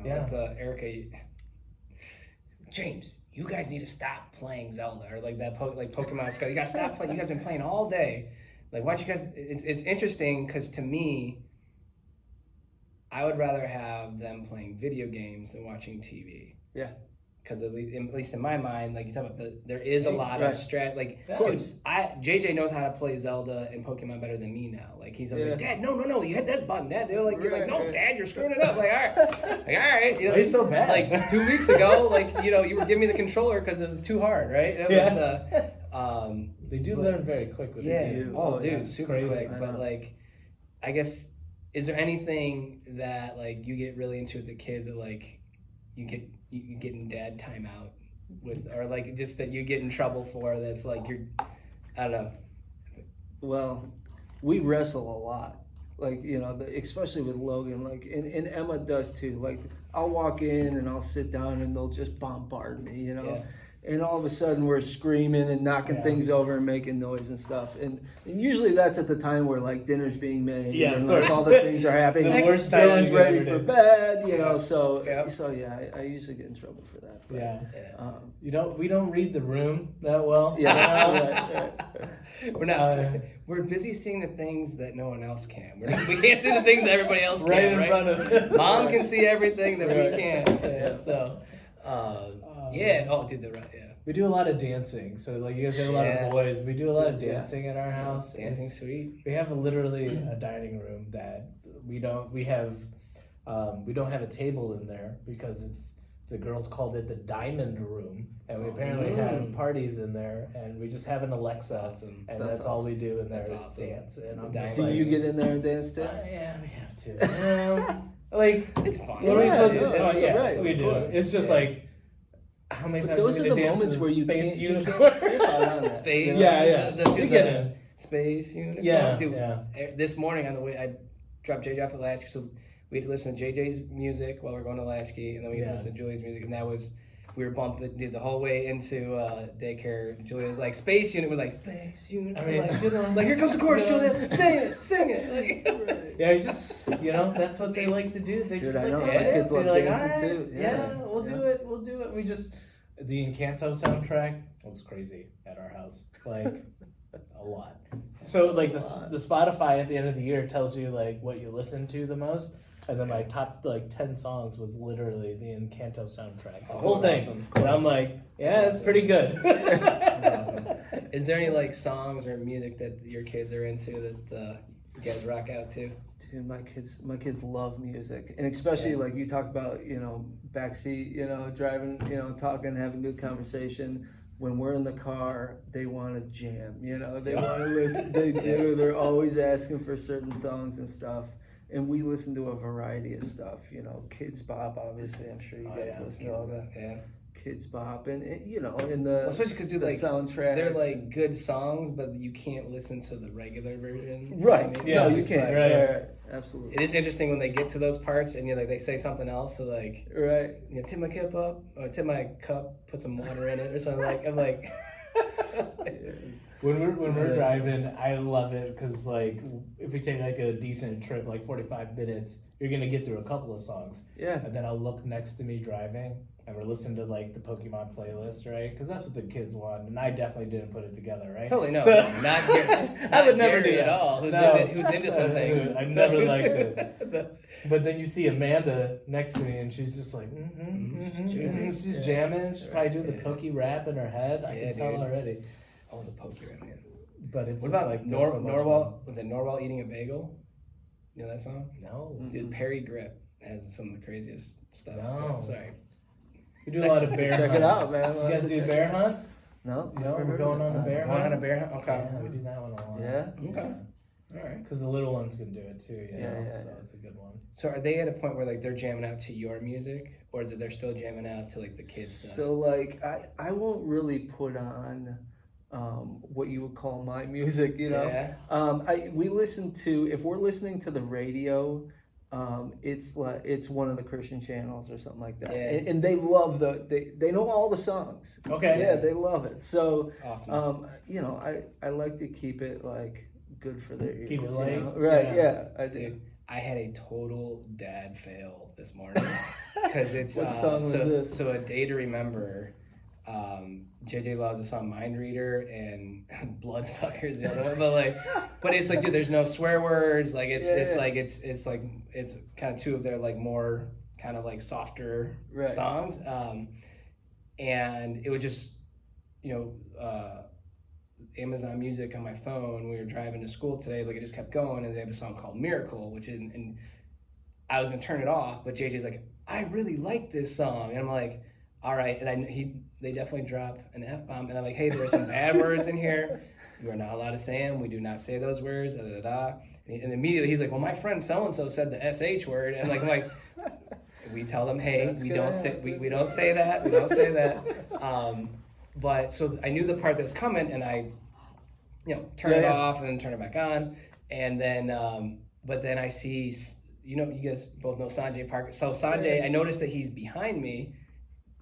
Yeah. Erica. James, you guys need to stop playing Zelda or like that Pokemon stuff. You gotta stop playing. You guys have been playing all day. Like, why don't you guys? It's interesting because to me, I would rather have them playing video games than watching TV. Yeah. Because at least in my mind, like you talk about, there is a lot of strat. Like, dude, JJ knows how to play Zelda and Pokemon better than me now. Like he's like, Dad, no, you hit this button, Dad. You're like, no, Dad, you're screwing it up. Like, all right. You know, he's so bad. Like 2 weeks ago, like you were giving me the controller because it was too hard, right? They do learn very quick with the games. Oh, dude, super quick. But like, I guess, is there anything that like you get really into with the kids that like you get in dad timeout with, or like just that you get in trouble for? That's like I don't know. Well, we wrestle a lot. Like, especially with Logan, like, and Emma does too. Like, I'll walk in and I'll sit down and they'll just bombard me, And all of a sudden we're screaming and knocking things over and making noise and stuff. And usually that's at the time where like dinner's being made and like all the things are happening. The worst time Dylan's ready for bed, so I usually get in trouble for that. But, we don't read the room that well. We're not. We're busy seeing the things that no one else can. We can't see the things that everybody else can. Right in front of Mom can see everything that we can't. We do a lot of dancing. So like you guys have a lot of boys. We do a lot of dancing at our house. Dancing sweet. We have literally a dining room that we don't have a table in there because the girls called it the diamond room, and we apparently have parties in there, and we just have an Alexa, and that's all we do in there is dance. And I'm just you get in there and dance too? Yeah, we have to. Like it's fun. What are we supposed to? We do. It's just like. How many times those are the moments where you Space Unicorn? Space. We get in. Space Unicorn. Yeah. This morning on the way, I dropped JJ off at Latchkey, so we had to listen to JJ's music while we were going to Latchkey, and then we had to listen to Julia's music, and that was, we were bumping the whole way into daycare. Julia was like, Space Unicorn. We're like, Space Unicorn. I mean, it's a good one. Like, here comes the chorus, Julia. Sing it. Like, you just, that's what they like to do. They just I know. Kids love like, dancing too. We'll do it. We just, The Encanto soundtrack was crazy at our house. Like, a lot. So, like, the Spotify at the end of the year tells you, like, what you listen to the most. And then my top, like, 10 songs was literally the Encanto soundtrack. The whole thing. Awesome. And I'm like, yeah, it's pretty good. That's awesome. Is there any, like, songs or music that your kids are into that you guys rock out to? Dude, my kids love music, and especially like you talked about, backseat, driving, talking, having good conversation. When we're in the car, they want to jam, they want to listen. They do. They're always asking for certain songs and stuff, and we listen to a variety of stuff. Kids Bop, obviously. I'm sure you guys listen to all that. Yeah. Kids Bop, and in the especially because the soundtracks, they're like good songs, but you can't listen to the regular version. Right. You know what I mean? Yeah, you It's can't. like- Right. Absolutely. It is interesting when they get to those parts and they say something else, so like, Right. tip my cup up, or tip my cup, put some water in it, or something like. I'm like, When we're driving, I love it because, like, if we take like a decent trip, like 45 minutes, you're gonna get through a couple of songs. Yeah. And then I'll look next to me driving, and we're listening to like the Pokemon playlist, right? Because that's what the kids want, and I definitely didn't put it together, right? totally no, So- not Gary, I would never do Gary at that. all. Who's No. into some things. I never liked it. But then you see Amanda next to me, and she's just like, she's jamming. She's probably doing the Pokey rap in her head. I can tell dude. already. Oh, the Pokemon, man. But it's What just about like there's so much Norwal? Was it Norwal eating a bagel? You know that song? fun. No. Dude, Perry Grip has some of the craziest stuff. No. So, sorry. We do a lot of bear Check hunt. it out, man. You guys do bear hunt? No. No, we're going on a bear Going hunt. on a bear hunt? Okay. Yeah, we do that one a lot. Yeah? Okay. All right. Because the little ones can do it too, Yeah, so yeah. it's a good one. So are they at a point where like they're jamming out to your music, or is it they're still jamming out to like the kids stuff? So like I won't really put on what you would call my music, Yeah. we listen to, if we're listening to the radio, it's one of the Christian channels or something like that. Yeah. And they love they know all the songs. Okay. Yeah, they love it. So Awesome. I like to keep it like good for their ears. Keep it you light. know? Right, Yeah. yeah, I do. Dude, I had a total dad fail this morning because it's What song was this? So A Day to Remember. JJ loves the song Mind Reader and Bloodsuckers the other one, but it's like, dude, there's no swear words. Like it's kind of two of their like more kind of like softer Right. songs. And it was just, Amazon Music on my phone. We were driving to school today. Like it just kept going, and they have a song called Miracle, which is, and I was gonna turn it off, but JJ's like, I really like this song, and I'm like, all right. And they definitely drop an F-bomb, and I'm like, hey, there's some bad words in here. You are not allowed to say them. We do not say those words. Da da da. And immediately he's like, well, my friend so and so said the SH word, and I'm like. We tell them, hey, That's we gonna don't say happen. we don't say that. We don't say that. But so I knew the part that was coming, and I, turn it off and then turn it back on, and then but then I see, you guys both know Sanjay Parker. So Sanjay, I noticed that he's behind me,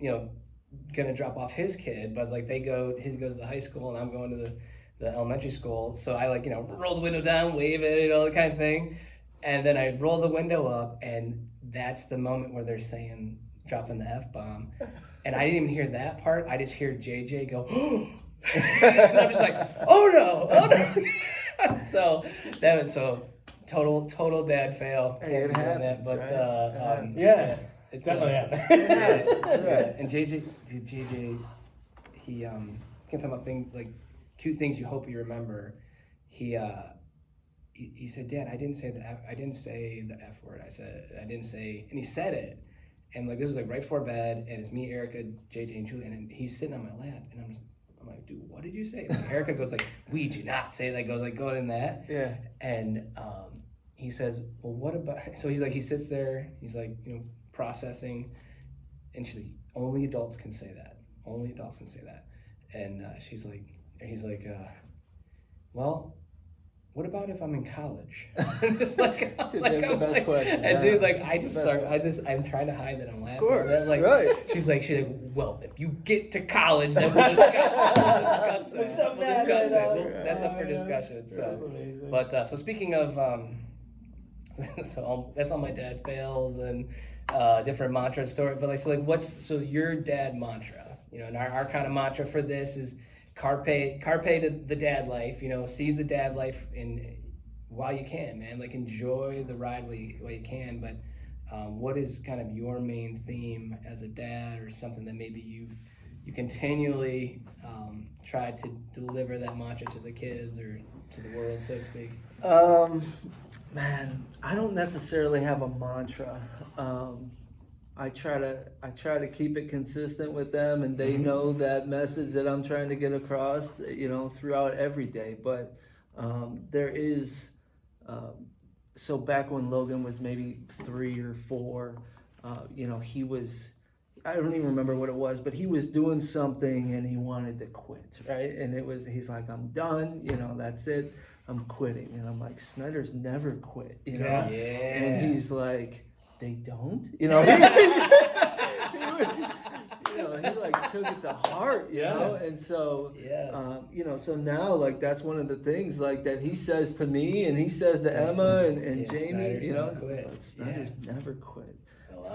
gonna drop off his kid, but like he goes to the high school and I'm going to the elementary school. So I roll the window down, wave it, the kind of thing, and then I roll the window up, and that's the moment where they're dropping the F-bomb. And I didn't even hear that part. I just hear JJ go, and I'm just like, oh no. So that was total dad fail. Hey, it Can't be doing happens, but right? Yeah, it's definitely happened. Right. And JJ, he can talk about things like cute things you hope you remember. He said, Dad, I didn't say the F word. I didn't say, and he said it. And this was right before bed, and it's me, Erica, JJ, and Julian, and he's sitting on my lap, and I'm like, dude, what did you say? And Erica goes we do not say that. Goes going in that. Yeah. And he says, well, what about? So he sits there, he's processing, and she's like, only adults can say that. Only adults can say that. And he's like, well. What about if I'm in college? Just Dude, that's the best question. And dude, Yeah. I'm trying to hide that I'm laughing. Of course, Right. right. She's like, well, if you get to college, then we'll discuss that. We're so We'll mad discuss right that. now. That's up for discussion. That's So, amazing. but so speaking of, so that's all my dad fails and different mantra story. But what's your dad mantra? and our kind of mantra for this is Carpe the Dad Life. Seize the dad life while you can, man. Like, enjoy the ride while you can. But what is kind of your main theme as a dad, or something that maybe you continually try to deliver that mantra to the kids or to the world, so to speak? Man, I don't necessarily have a mantra. I try to keep it consistent with them, and they know that message that I'm trying to get across, throughout every day. But there is, so back when Logan was maybe 3 or 4, he was, I don't even remember what it was, but he was doing something and he wanted to quit, right? And he's like, I'm done, that's it, I'm quitting. And I'm like, Snyder's never quit, Yeah. And he's like, they don't, he like took it to heart, and so, so now, like, that's one of the things, like, that he says to me and he says to Emma and Jamie, Snyder's never quit.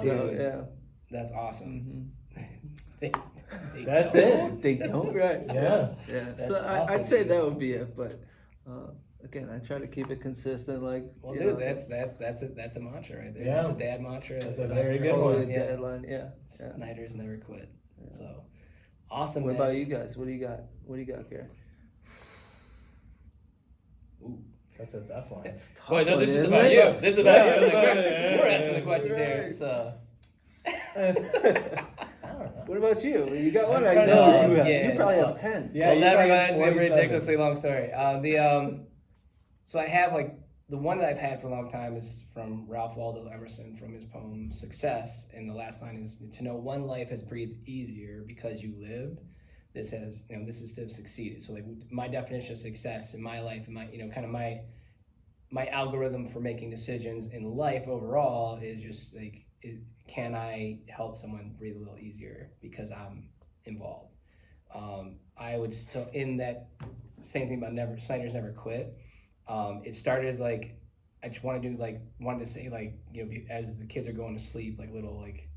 So, That's awesome. That's it. They don't, right? Yeah. So awesome, I'd say dude. that would be it, but again, I try to keep it consistent. Like, Well, dude, that's a mantra right there. Yeah. That's a dad mantra. That's a very good totally one. a dead line. Yeah. Snyder's never quit. So awesome. What man. about you guys? What do you got? What do you got, Gary? Ooh, that's a tough one. Boy, no, this is Isn't about it? you. This is about you. Like, Yeah. we're asking the questions Right. here. So. I don't know. What about you? You got one? I'm I trying know to- you have. yeah. You probably have 10. Yeah, Well, you that probably reminds me of a 47. ridiculously long story. So I have, like, the one that I've had for a long time is from Ralph Waldo Emerson, from his poem Success, and the last line is, to know one life has breathed easier because you lived. This has, this is to have succeeded. So, like, my definition of success in my life, and my, kind of my algorithm for making decisions in life overall is just like, can I help someone breathe a little easier because I'm involved? I would still, in that same thing about Snyder's never quit. It started as, like, I just wanted to say, like, as the kids are going to sleep, like, little, like,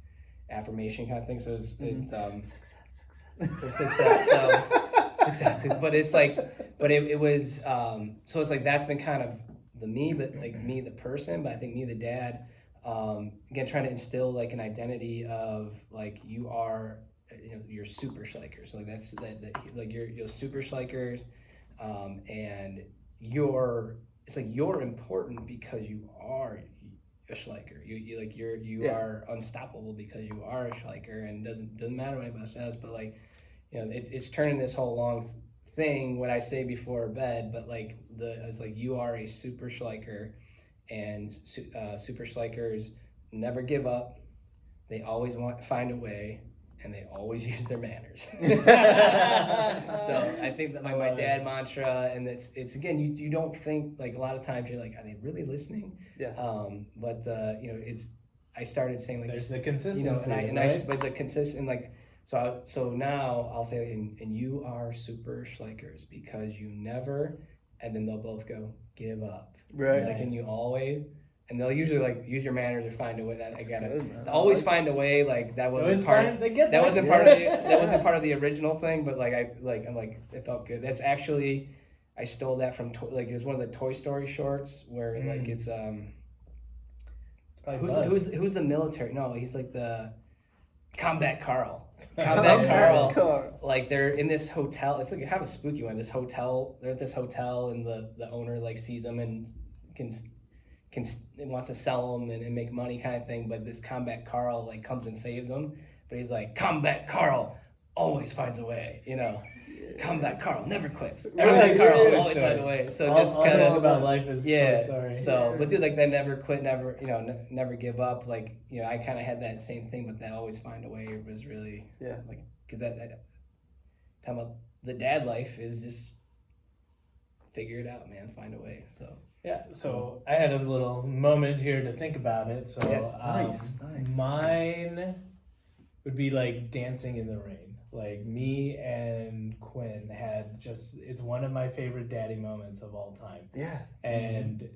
affirmation kind of thing. So it's success. So success. But it's like, it was, so it's like, that's been kind of the me, but like me, the person, but I think me, the dad, again, trying to instill, like, an identity of, like, you are, you're super schlikers. So, like, that's like, you're super schlikers, and it's like, you're important because you are a schliker. You are unstoppable because you are a schliker, and doesn't matter what anybody says, but, like, it's turning this whole long thing, what I say before bed, but, like, it's like, you are a super schliker, and super schlikers never give up. They always want to find a way, and they always use their manners. So I think that my dad mantra, and it's again, you don't think, like, a lot of times you're like, are they really listening? Yeah. But I started saying, like, There's the consistency, right? But the consistent, like, so now I'll say, and you are super schlikers because you never, and then they'll both go, give up. Right. Like, and you always, and they'll usually, like, use your manners or find a way. That I gotta good, man. always find a way. Like, that wasn't Always part. find- they get That that. wasn't part of that wasn't part of the original thing. But, like, I'm like, it felt good. That's actually, I stole that from like, it was one of the Toy Story shorts where like it's who's the military? No, he's like the Combat Carl. Combat Carl. Like, they're in this hotel. It's like kind of a spooky one. This hotel. They're at this hotel, and the owner, like, sees them and wants to sell them and make money, kind of thing. But this Combat Carl, like, comes and saves them. But he's like, Combat Carl always finds a way. Combat Carl never quits. Combat Carl always finds a way. So all, just all kind knows of about life is Toy Story. So, but dude, like, that never quit, never never give up. Like, I kind of had that same thing, but that always find a way was really like, because that talking about the dad life is just figure it out, man. Find a way. So. Yeah, so I had a little moment here to think about it. So Nice. Mine would be like dancing in the rain. Like, me and Quinn it's one of my favorite daddy moments of all time. Yeah. And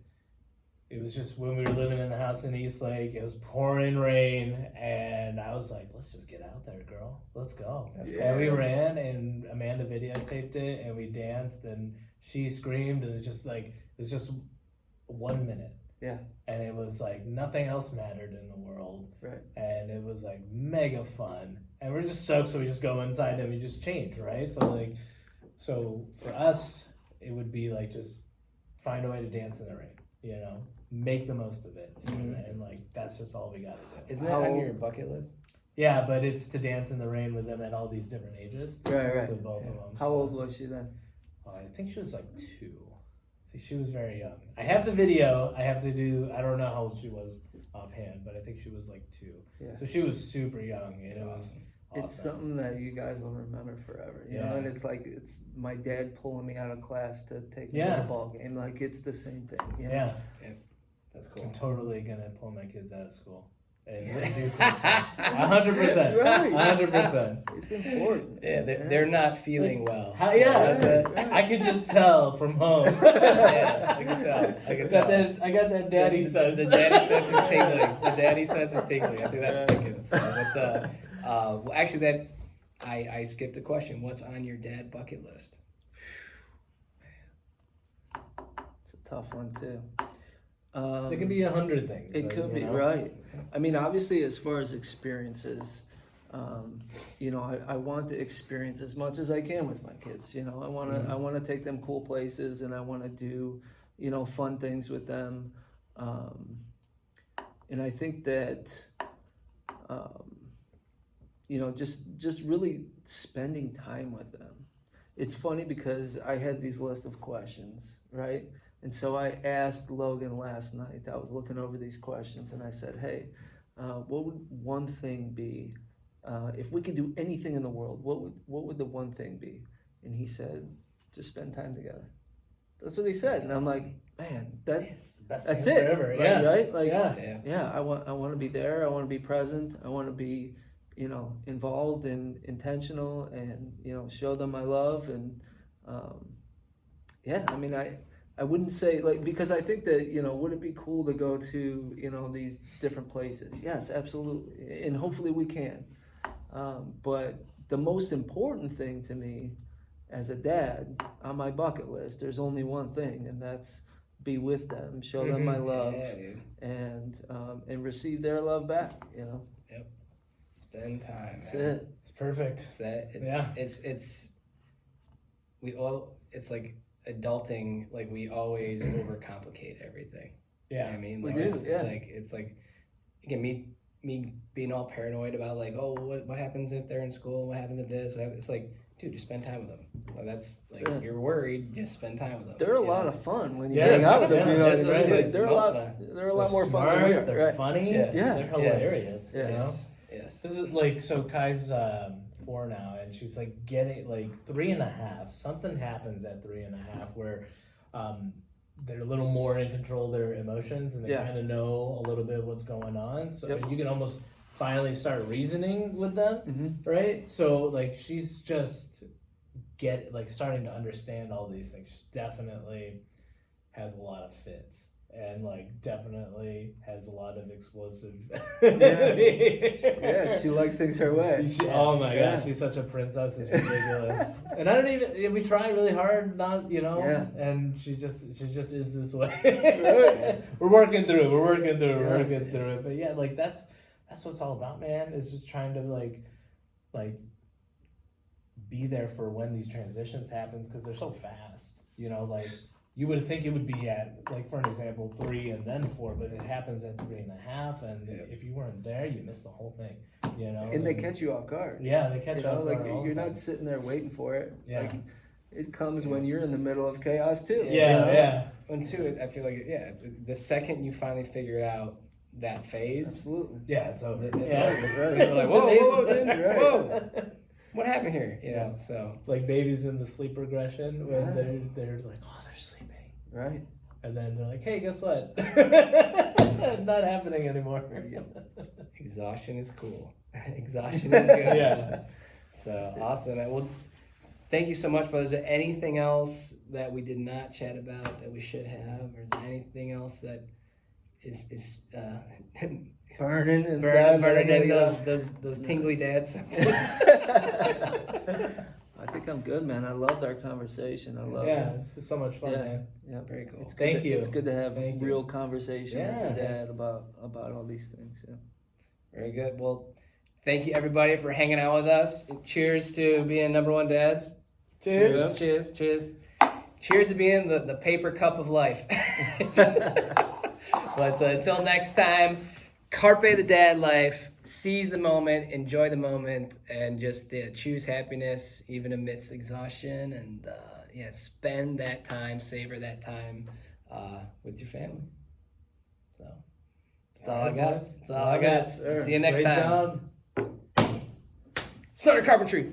it was just when we were living in the house in Eastlake, it was pouring rain, and I was like, let's just get out there, girl. Let's go. And we ran, and Amanda videotaped it, and we danced, and she screamed, and it was just 1 minute. Yeah. And it was like nothing else mattered in the world. Right. And it was like mega fun. And we're just soaked, so we just go inside and we just change, right? So for us, it would be like just find a way to dance in the rain, you know, make the most of it. And like, that's just all we got to do. Isn't that on your bucket list? Yeah, but it's to dance in the rain with them at all these different ages. Right. With both of them. How old was she then? I think she was like 2. She was very young. I have the video. I don't know how old she was offhand, but I think she was like 2. Yeah. So she was super young, and it was awesome. It's something that you guys will remember forever, you know. And it's my dad pulling me out of class to take me to a ball game. Like, it's the same thing. You know? Yeah, that's cool. I'm totally gonna pull my kids out of school. And 100%. 100%. It's important. Yeah, they're not feeling well. I could just tell from home. I can tell. I got that daddy sense. The daddy sense is tingling. The daddy sense is tingling. I think that's sticking. So, well, actually, I skipped a question. What's on your dad bucket list? It's a tough one too. There could be 100 things. It could be, right. I mean, obviously, as far as experiences, you know, I want to experience as much as I can with my kids. You know, I want to take them cool places, and I want to do, you know, fun things with them. And I think that, you know, just really spending time with them. It's funny because I had these list of questions, right? And so I asked Logan last night. I was looking over these questions, and I said, hey, what would one thing be, if we could do anything in the world, what would the one thing be? And he said, just spend time together. That's what he said. And I'm like, man, that's the best that's answer it. ever. Right? Like, yeah. I want to be there. I want to be present. I want to be, you know, involved and intentional, and, you know, show them my love. And I mean, I wouldn't say, like, because I think that, you know, would it be cool to go to, you know, these different places? Yes, absolutely. And hopefully we can. But the most important thing to me as a dad on my bucket list, there's only one thing, and that's be with them, show them my love, and receive their love back, you know? Yep. Spend time. That's it. It's perfect. It's like adulting, like we always overcomplicate everything. Yeah. You know what I mean? Like, it's like again, me being all paranoid about like, oh, what happens if they're in school? What happens if this? It's like, dude, just spend time with them. Well, that's like, you're worried, just spend time with them. They're a lot of fun when you hang out with them. You know, they're a lot more fun than we are. They're funny. They're hilarious. Yeah. You know? Yes. This is like, so Kai's 4 now, and she's like getting like 3.5. Something happens at 3.5 where they're a little more in control of their emotions, and they kind of know a little bit what's going on. So you can almost finally start reasoning with them, right? So like she's just starting to understand all these things. She definitely has a lot of fits. And like definitely has a lot of explosive. She likes things her way. Oh my gosh, she's such a princess. It's ridiculous. And I don't even. We try really hard, not, you know. Yeah. And she just is this way. We're working through it. We're working through it. But yeah, like that's what it's all about, man. Is just trying to like be there for when these transitions happens, because they're so fast. You know, like. You would think it would be at, like, for an example, 3 and then 4, but it happens at 3.5, and if you weren't there, you miss the whole thing, you know? And they catch you off guard. Yeah, they catch you off guard. Like, you're not sitting there waiting for it. Yeah. Like, it comes when you're in the middle of chaos, too. Yeah. And two, I feel like, it's the second you finally figure out that phase. Absolutely. Yeah, it's over. You're like, whoa. What happened here? You know, so. Like babies in the sleep regression, when they're like, oh, they're sleeping. Right. And then they're like, hey, guess what? Not happening anymore. Exhaustion is cool. Exhaustion is good. Yeah. So awesome. Well, thank you so much, brother. Is there anything else that we did not chat about that we should have? Or is there anything else that burning inside. burning in those tingly dad senses. I think I'm good, man. I loved our conversation. I love it. This is so much fun, Yeah. man. Yeah. Very cool. Thank you. It's good to have Thank you. real conversation as Yeah. a dad about all these things. Yeah. Very good. Well, thank you everybody for hanging out with us. Cheers to being number one dads. Cheers. Cheers. Cheers. Cheers to being the paper cup of life. But until next time, Carpe the Dad Life. Seize the moment, enjoy the moment, and just choose happiness even amidst exhaustion. And spend that time, savor that time with your family. So that's all I got. That's all I got. Sir. See you next Great time. job. Snyder Carpentry.